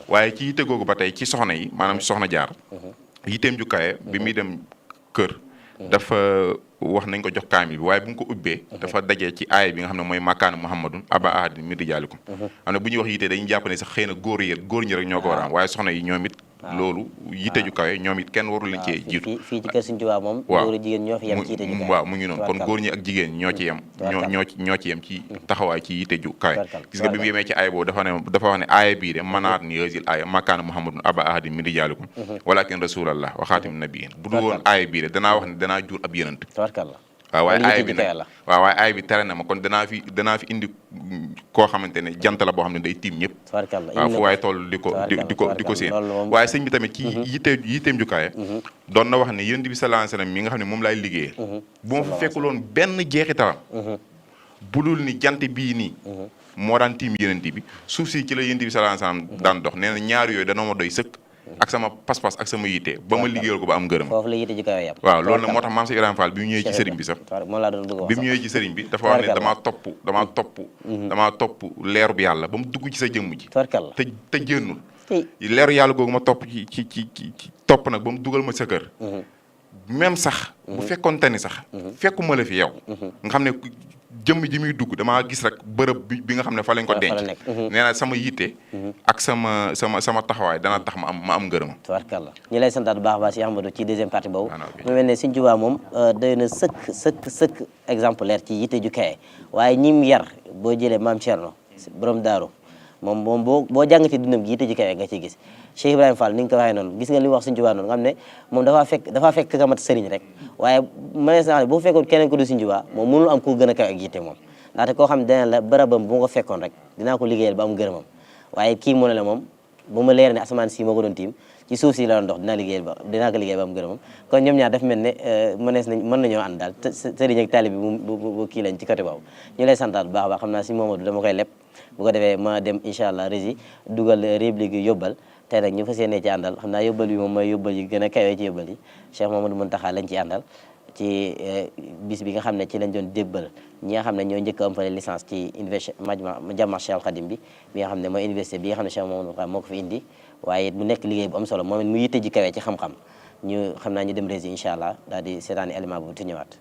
waaye ci yitte googu ba tey ci soxna yi maanaam soxna jaar yitteem ju kawe bi muy dem kër dafa wax nañ ko jox kaamil bi waaye bu mu ko ubbee dafa dajee ci aaya bi nga xam ne mooy makkaana muhammadun aba ahadin min rijaalikum am na bu ñuy wax yitte dañuy jàpp ne sax xëy na góor ñi rek ñoo ko war a am waaye soxna yi ñoom it loolu yitte ju kawe ñoom it kenn warul leen cee jiitu fii ci kër Sëriñ Tuubaa moom góor jigéen ñoo fi yem ci yitte ju kawe waaw mu ngi noonu kon góor ñi ak jigéen ñoo ci yem ñoo ci yem ci taxawaay ci yitte ju kawe gis nga bi mu yemee ci aaya boobu dafa wax ne aaya bii de manaat ni haazihil aaya makkaana muhammadun aba ahadin min rijaalikum walakin rasulallah wa xaatimun nabiyyin bu dul woon aaya bii de danaa wax ne danaa jur ab yenant waaw waaye aay bi nag waaw waaye aay bi tere na ma kon danaa fi indi koo xamante ne jant la boo xam ne day tiim ñëpp waaw fu waaye toll di ko seen waaye sëñ bi tamit ci yitteem jukkaaye doon na wax ne yonent bi sallallahu alayhi wasallam mi nga xam ne moom laay liggéeyee bu ma fa fekkuloon benn jeexitalam budul ni jant bii nii moo daan tiim yonent bi suuf si ci la yonent bi sallallahu alayhi wasallam daan dox nee na ñaar yooyu danoo ma doy sëkk ak sama pas-pas ak sama yitte ba ma liggéeyal ko ba am ngërëm foofu la yitte ji kawe yam waaw loolu nag moo tax maam si Ibrahima Fall bi mu ñëwee ci sëriñ bi sax bi mu ñëwee ci sëriñ bi dafa wax ne damaa topp leeru bi yàlla ba mu dugg ci sa jëmm ji te jénnul leeru yàlla googu ma topp ci topp nag ba mu dugal ma sa kër même sax bu fekkoonte ni sax fekkuma la fi yow nga xam ne jëmm ji muy dugg damaa gis rek bërëb bi nga xam ne fa lañ ko denc nee na sama yitte ak sama taxawaay dana tax ma am ngërëm tabarkalla ñu lay santaat bu baax a baax si Ahmadou ci deuxième partie boobu mu mel ne Sëriñ Tuubaa moom doy na sëkk exemplaire ci yitte ju kawe waaye ñim yar boo jëlee maam Thierno borom daaru moom boo jàngatee dundam gi yitte ju kawe nga ciy gis Cheikh Ibrahima Fall ni nga ko waxee noonu gis nga li mu wax Sëriñ Tuubaa noonu nga xam ne moom dafaa fekk ka mat sëriñ rek waaye mënees naa boo fekkoon keneen ko du Sëriñ Tuubaa moom mënul am ku gën a kawe ak yitte moom ndaxte koo xam ne dana la bërëbam bu ma ko fekkoon rek dinaa ko liggéeyal ba am gërëmam waaye kii mu ne la moom bu ma leer ne asamaan si moo ko doon tiim ci suuf si la doon dox dinaa ko liggéeyal ba am gërëmam kon ñoom ñaar daf mel ne mën nañoo ànd daal sëriñ ak taalibe bi bu kii lañ ci côté boobu ñu lay santaat bu baax a baax xam naa si Mamadou dama koy leb bu ko defee ma dem incha allah régi dugal réplique yu yóbbal tey nag ñu fas yéene ci àndal xam naa yóbbal bi moom mooy yóbbal yi gën a kawee ci yóbbal yi Cheikh Mamadou Mountakha lañ ci àndal ci bis bi nga xam ne ci lañ doon débbal ñi nga xam ne ñoo njëkk a am fale licence ci université Majma Cheikh Al Khadim bi nga xam ne mooy université bi nga xam ne Cheikh Mamadou Mountakha moo ko fi indi waaye mu nekk liggéey bu am solo moom it mu yitte ji kawee ci xam-xam ñu xam naa ñu dem régi incha allah daal di seetaani élément boobu te ñëwaat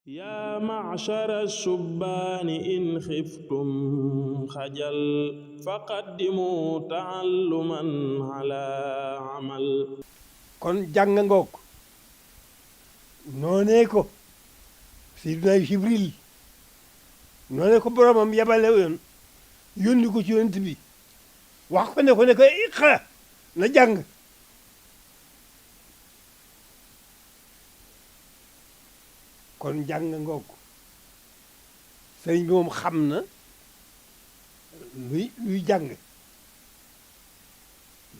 yaa ma'shara shubbaani in xiftum xajal faqaddimu ta'alluman ala amal kon jàng ngoog noonee ko Seydina Jibril noonee ko boromam yabale woon yónni ko ci yonent bi wax ko ne ko iqra na jàng kon jàng ngoog sëriñ bi moom xam na luy jàng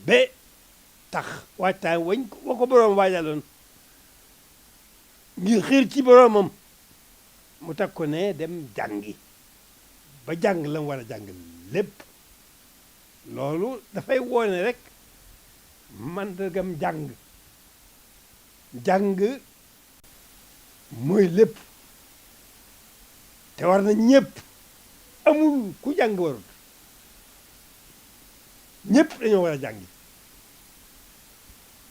ba tax waajtaay wa ko boroom waajaloon ngir xiir ci boroomam mu teg ko ne dem jàngi ba jàng la mu war a jàng lépp loolu dafay woone rek mandargam jàng mooy lépp te war na ñëpp amul ku jàng warul ñëpp dañoo war a jàngi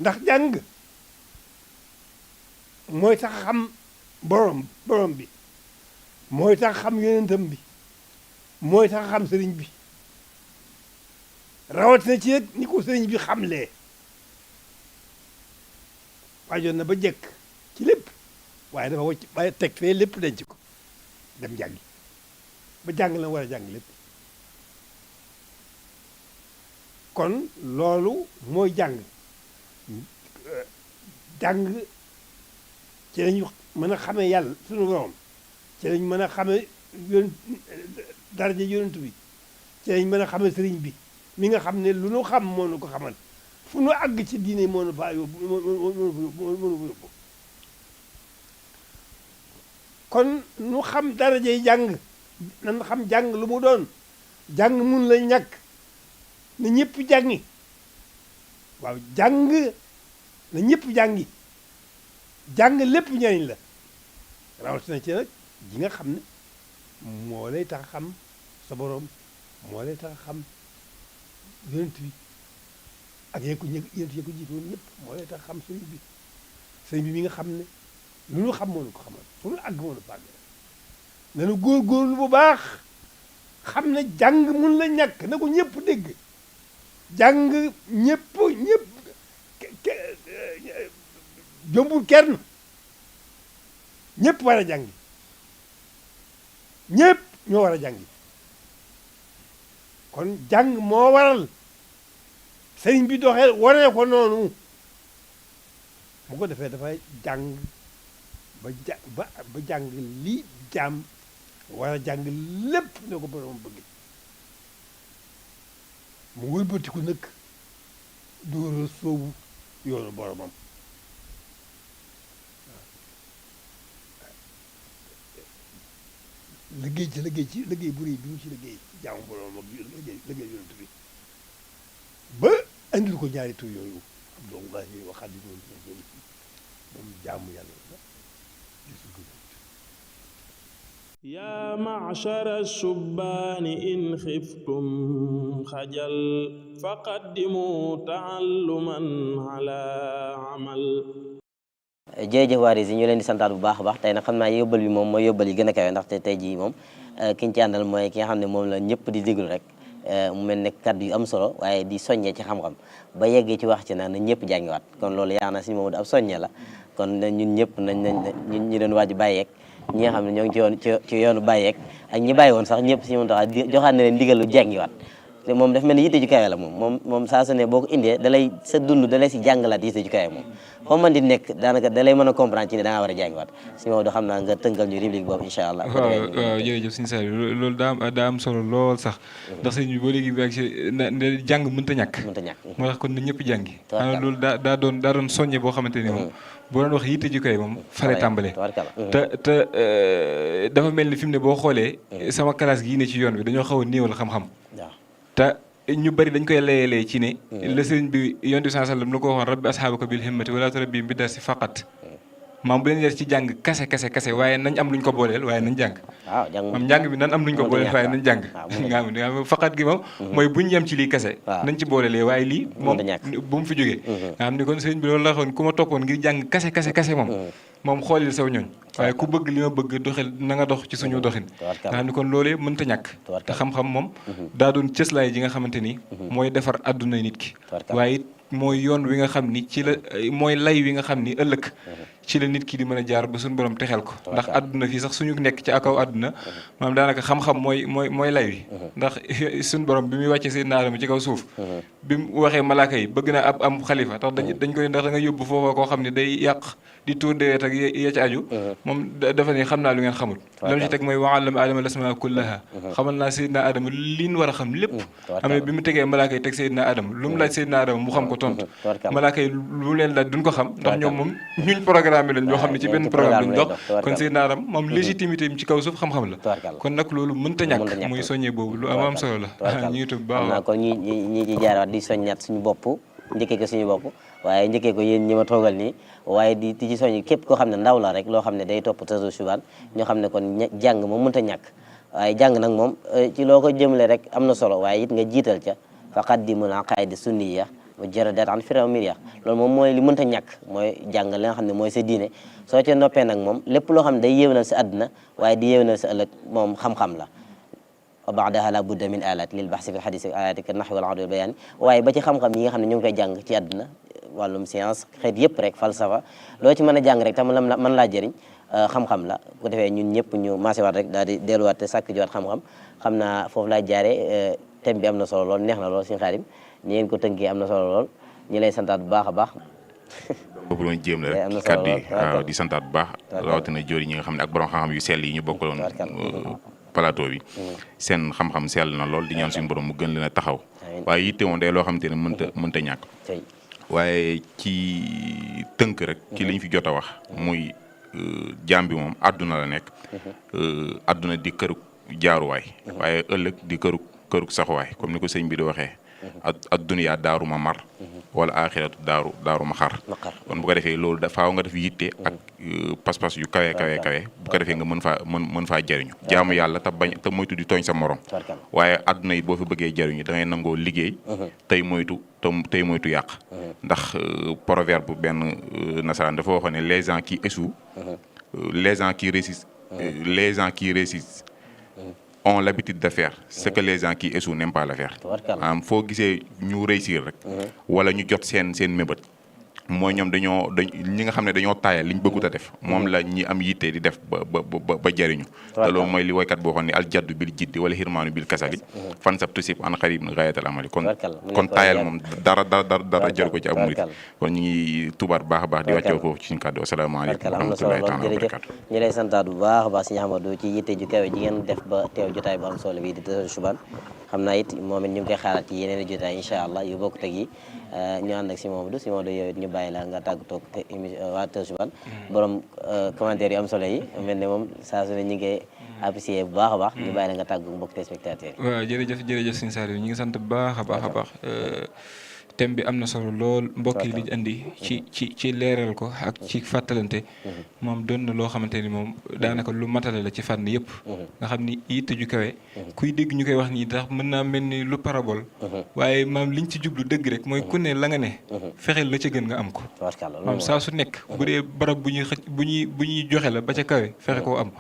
ndax jàng mooy tax xam borom bi mooy tax xam yonentam bi mooy tax xam sëriñ bi rawatina ci nag ni ko sëriñ bi xamlee waajoon na ba jekk ci lépp waaye dafa wacc waaye teg fee lépp denc ko dem jàngi ba jàng la war a jàng lépp kon loolu mooy jàng ci lañu mën a xamee yàlla sunu borom ci lañ mën a xamee daraja yonent bi ci lañ mën a xamee sëriñ bi mi nga xam ne lu nu xam moo nu ko xamal fu nu àgg ci diine moo nu faa yóbbu yóbbu kon nu xam darajey jàng nan xam jàng lu mu doon jàng mun la ñàkk na ñëpp jàngi waaw jàng na ñëpp jàngi jàng lépp njariñ la rawatina ci nag ji nga xam ne moo lay tax xam sa borom moo lay tax xam yonent bi ak yéen ko jiitoon ñëpp moo lay tax xam sëriñ bi mi nga xam ne lu ñu xam moo ñu ko xamal fu ñu àgg moo ñu fàgg nanu góorgóorlu bu baax xam ne jàng mun la ñàkk na ko ñëpp dégg jàng ñëpp jombul kenn ñëpp war a jàngi ñëpp ñoo war a jàngi kon jàng moo waral sëriñ bi doxee waree ko noonu bu ko defee dafay jàng ba jàng li jaam war a jàng lépp ne ko borom bëgg mu wëlbatiku nag dóor a sóobu yoonu boromam liggéey bu rëy bi mu ci liggéey jaamu boromam ak liggéey yonent bi ba andil ko ñaari tur yooyu Abdullahi wa Xaadimu moom jaamu yàlla la yaa ma'shara shubbaani in xiftum xajal faqaddimu ta'alluman ala amal. jërëjëf waaris yi ñu leen di santaat bu baax a baax tey nag xam naa yóbbal bi moom mooy yóbbal yi gën a kawe ndaxte tey jii moom ki ñu ci àndal mooy ki nga xam ne moom la ñëpp di déglu rek mu mel ne kaddu yu am solo waaye di soññee ci xam-xam ba yeggee ci wax ci naan na ñëpp jàngiwaat kon loolu yaa na si moom ab soññee la kon ñun ñëpp ñun ñu doon waaj bàyyeeg ñi nga xam ne ñoo ngi ci yoonu bàyyeeg ak ñi bàyyi woon sax ñëpp si moom tax joxaat na leen ndigal lu jàngiwaat te moom dafa mel ni yitte ju kawe la moom saa su ne boo ko indee dalay sa dund dalay si jàngalaat yitte ju kawe moom foo man di nekk daanaka dalay mën a comprendre ci ne da ngaa war a jàngiwaat si moom doo xam naa nga tënkal ñu rubrique boobu incha allah. waaw jërëjëf sëñ Saliou loolu daa am solo lool sax ndax sëñ bi boo léegi bi ak si jàng mënta ñàkk moo tax kon na ñëpp jàngi xanaa loolu daa doon soññe boo xamante ni moom boo doon wax yitte ju kawe moom fale tàmbale te dafa mel ni fi mu ne boo xoolee sama classe gii ne ci yoon bi dañoo xaw a néewal xam-xam te ñu bari dañ koy layelee ci ne la sëriñ bi yonent bi sallallahu alayhi wasallam la ko waxoon rabbi ashaabaka bil himmati wala turabbi bi darsi faqat maam bu leen yar ci jàng kase waaye nañ am luñ ko booleel waaye nañ jàng maam njàng bi nan am luñ ko booleel waaye nañ jàng nga xam faqat gi moom mooy buñ yem ci lii kase nañ ci boolelee waaye lii moom bu mu fi jógee nga xam ni kon sëriñ bi loolu la waxoon ku ma toppoon ngir jàng kase moom xoolil saw ñooñ waaye ku bëgg li ma bëgg doxel na nga dox ci suñu doxin nga xam ni kon loolee mënta ñàkk te xam-xam moom daa doon cëslaay ji nga xamante ni mooy defar àdduna nit ki waaye it mooy yoon wi nga xam ni ci la mooy lay wi nga xam ni ëllëg ci la nit ki di mën a jaar ba suñu borom texel ko ndax àdduna fii sax suñu nekk ci akaw àdduna maanaam daanaka xam-xam mooy lay wi ndax suñu borom bi muy wàccee Seydina Adama ci kaw suuf bi mu waxee malaaka yi bëgg naa am xalifa tax dañ koy ndax da nga yóbbu foofa koo xam ne day yàq di tuur deweet ak ya ci aju moom dafa ne xam naa lu ngeen xamul lam ci teg mooy wa allama Adama al-asmaa kullaha xamal naa Seydina Adama li ñu war a xam lépp am na bi mu tegee malaaka yi teg Seydina Adama lu mu laaj Seydina Adama mu xam ko tontu malaaka yi lu leen laaj duñ ko xam ndax ñoom moom ñuñ programme lañ ñoo xam ne ci benn programme lañ dox kon Seydina Adama moom légitimité ci kaw suuf xam-xam la kon nag loolu mënta ñàkk muy soññee boobu lu am solo la ñu itam baax naa kon ñi ci jaaraat di soññaat suñu bopp njëkkee ko suñu bopp waaye njëkkee ko yéen ñi ma toogal nii waaye di ci soññ képp koo xam ne ndaw la rek loo xam ne day topp Tazawudu Chubaan ñoo xam ne kon jàng moom mënta ñàkk waaye jàng nag moom ci loo ko jëmale rek am na solo waaye it nga jiital ca faqaddimul aqaa'ida sunniyya mujarradat an firaw mirya loolu moom mooy li mënta ñàkk mooy jàng li nga xam ne mooy sa diine soo ca noppee nag moom lépp loo xam ne day yéwénal sa àdduna waaye di yéwénal sa ëllëg moom xam-xam la wa ba'daha la budda min alat lil bahsi fi hadith ayati ka nahwi wal 'ardi wal bayan waaye ba ci xam-xam yi nga xam ne ñu ngi koy jàng ci àdduna wàllum science xeet yëpp rek falsafa loo ci mën a jàng rek tam mën laa jëriñ xam-xam la bu defee ñun ñëpp ñu maasewaat rek daal di delluwaat te sàkk jiwaat xam-xam xam naa foofu laa jaaree thème bi am na solo lool neex na lool Sëñ Xaadim ñi ngeen ko tënkee am na solo lool ñi lay santaat bu baax a baax boobu doon jéem la rek kàddu yi waaw di santaat bu baax rawatina jóori ñi nga xam ne ak borom xam-xam yu sell yi ñu bokkaloon plateau bi seen xam-xam sell na lool di ñaan suñu borom mu gën leen a taxaw waaye yitte woon day loo xamante ne mënta ñàkk waaye ci tënk rek ci liñ fi jot a wax muy jaam bi moom àdduna la nekk àdduna di kërug jaaruwaay waaye ëllëg di kërug saxuwaay comme ni ko sëñ bi di waxee ad dunya daaru ma mar wala axiratu daaru maxar kon bu ko defee loolu faaw nga def yitte ak pas-pas yu kawe bu ko defee nga mën faa jariñu jaamu yàlla te moytu di tooñ sa morom waaye àdduna yi boo fi bëggee jariñu da ngay nangoo liggéey tey moytu yàq ndax proverbe bu benn nasaraan dafa waxoon ne les gens qui échouent les gens qui réussissent ont l'habitude de faire ce que les gens qui échouent n'aiment pas le faire foo gisee ñu réussir rek wala ñu jot seen mébét mooy ñoom ñi nga xam ne dañoo taayal liñ bëggut a def moom la ñi am yitte di def ba jariñu te loolu mooy li woykat boo xam ne al jaddu bil jiddi wala xirmaanu bil kasali fan sab tusib an xarib gayatal amali kon taayal moom dara jaru ko ci ab murit kon ñu ngi tubaat baax a baax di wàccoo foofu ci suñu kàddu asalaamaaleykum wa rahmatullahi taala wa barakatu ñu lay santaat bu baax a baax Sëñ Ahmadou ci yitte ju kawe ji ngeen def ba teew jotaay bu am solo bi di Tazawudu Chubaan xam naa it moom it ñu ngi koy xaaraat ci yeneen i jotaay incha allah yu bokk teg yi ñu ànd ak Sëñ Mamadou yow it ñu bàyyi la nga tàggatoo ak waa Tazawudu Chubaan borom commentaire yu am solo yi mel ne moom saa su ne ñu ngi koy apprécié bu baax a baax ñu bàyyi la nga tàggu mbokk téléspectateurs yi. waaw jërëjëf Sëñ Saliou ñu ngi sant bu baax a baax thème bi am na solo lool mbokk yi liñ andi ci leeral ko ak ci fàttalante moom doon na loo xamante ni moom daanaka lu matale la ci fànn yëpp nga xam ni yitte ju kawe kuy dégg ñu koy wax nii tax mën naa mel ni lu parabole waaye maam liñ ci jublu dëgg rek mooy ku ne la nga ne fexeel la ca gën nga am ko maam saa su nekk bu dee barab bu ñuy joxe la ba ca kawe fexe koo am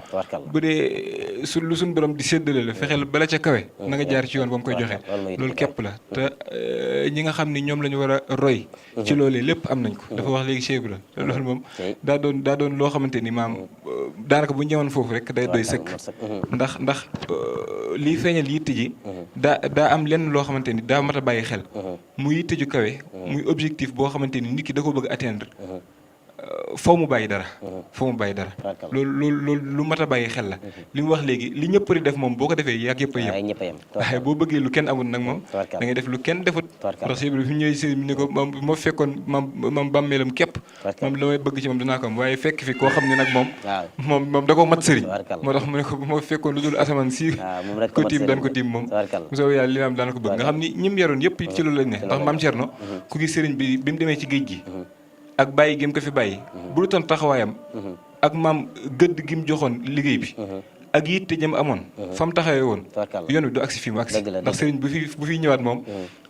bu dee lu suñ borom di séddale la fexeel bala ca kawe na nga jaar ci yoon ba mu koy joxe loolu képp la te ñi nga xam ni ñoom la ñu war a roy ci loolee lépp am nañ ko dafa wax léegi Cheikh Ibra loolu moom daa doon loo xamante ni maam daanaka bu ñu ñëwoon foofu rek day doy sëkk ndax lii feeñal yitte ji daa am lenn loo xamante ni daa mat a bàyyi xel muy yitte ju kawe muy objectif boo xamante ni nit ki da ko bëgg atteindre foo mu bàyyi dara loolu lu mat a bàyyi xel la li mu wax léegi li ñëpp di def moom boo ko defee yàgg yëpp a yem waaye boo bëggee lu kenn amul nag moom da ngay def lu kenn defut ndax si bi fi ñëwee si ni ko moo fekkoon mam bàmmeelam képp moom la may bëgg ci moom dinaa ko am waaye fekk fi koo xam ne nag moom da ko mat sëriñ moo tax mu ne ko moo fekkoon lu dul asamaan si ko tiim daan ko tiim moom mu soo yàlla li maam daan ko bëgg nga xam ni ñim yaroon yëpp ci loolu lañ ne ndax maam Cerno ku gis sëriñ bi mu demee ci géej gi ak bàyyi gi mu ko fi bàyyi bu du toon taxawaayam ak maam gëdd gi mu joxoon liggéey bi ak yitte jëm amoon fa mu taxawee woon yoon wi du agsi fi mu agsi ndax sëriñ bu fi ñëwaat moom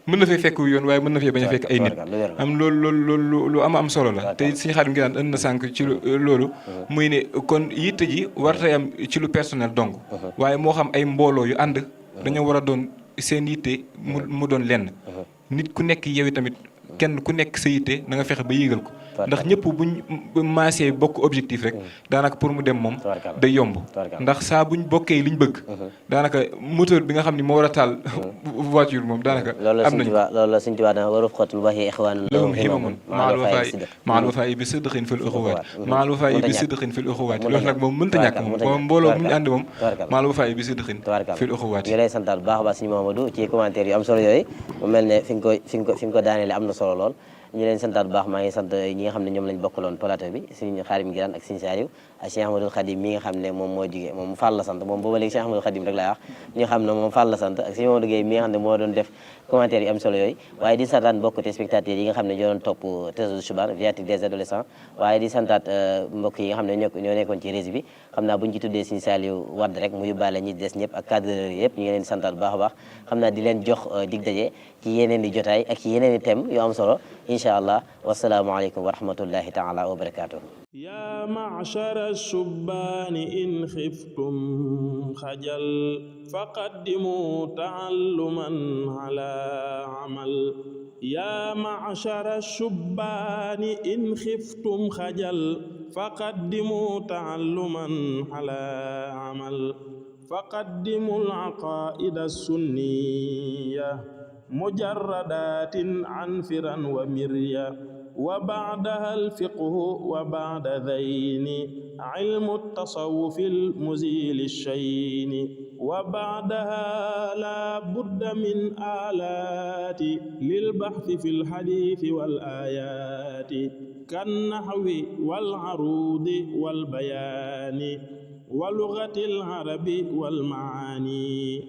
mën na fee fekk yoon waaye mën na fee bañ a fekk ay nit am loolu lu am solo la te Sëñ Xaadim ngi naan ënd na sànq ci loolu muy ne kon yitte ji warta am ci lu personnel donc waaye moo xam ay mbooloo yu ànd dañoo war a doon seen yitte mu doon lenn nit ku nekk yow tamit kenn ku nekk sa yitte na nga fexe ba yéegal ko ndax ñëpp buñ maasee bokk objectif rek daanaka pour mu dem moom day yomb ndax saa buñ bokkee liñ bëgg daanaka moteur bi nga xam ni moo war a taal voiture moom daanaka am nañ loolu la Sëñ Tuubaa war xottul waxi ixwaan lahum himamun maal wafaa'i bi sidqin fil uxuwaati loolu nag moom mënta ñàkk moom mbooloo mu ñu ànd moom maal wafaa'i bi sidqin fil uxuwaati ñu lay santaat bu baax a baax Sëñ Mamadou ci commentaire yu am solo yooyu mu mel ne fi nga ko daaneele am na solo lool ñu leen santaat bu baax maa ngi sant ñi nga xam ne ñoom lañ bokkaloon plateau bi Sëñ Xaadim Ngiraan ak Sëñ Saliou ak Cheikh Ahmadou Khadim mi nga xam ne moom moo jigee moom Fall la sant moom booba léegi Cheikh Ahmadou Khadim rek laay wax ñi nga xam ne moom Fall la sant ak Sëñ Mamadou Gueye mi nga xam ne moo doon def commentaire yu am solo yooyu waaye di santaat mbokk téléspectateurs yi nga xam ne ñoo doon topp Tazawudu Chubaan viatique des adolescents waaye di santaat mbokk yi nga xam ne ñoo nekkoon ci réseau bi xam naa bu ñu ci tuddee Sëñ Saliou Wade rek mu yóbbaale ñi des ñëpp ak cadreur yëpp ñu ngi leen di santaat bu baax a baax xam naa di leen jox dig daje ci yeneen di jotaay ak ci yeneen i thème yu am solo incha allah wasalaamualeykum wa rahmatullahi taala wa barakatuh يا معشر الشبان إن خفتم خجل فقدموا تعلما على عمل يا معشر الشبان إن خفتم خجل فقدموا تعلما على عمل فقدموا العقائد السنية مجردات عنفرا ومريا وبعدها الفقه وبعد ذين علم التصوف المزيل الشين وبعدها لا بد من آلات للبحث في الحديث والآيات كالنحو والعروض والبيان ولغة العرب والمعاني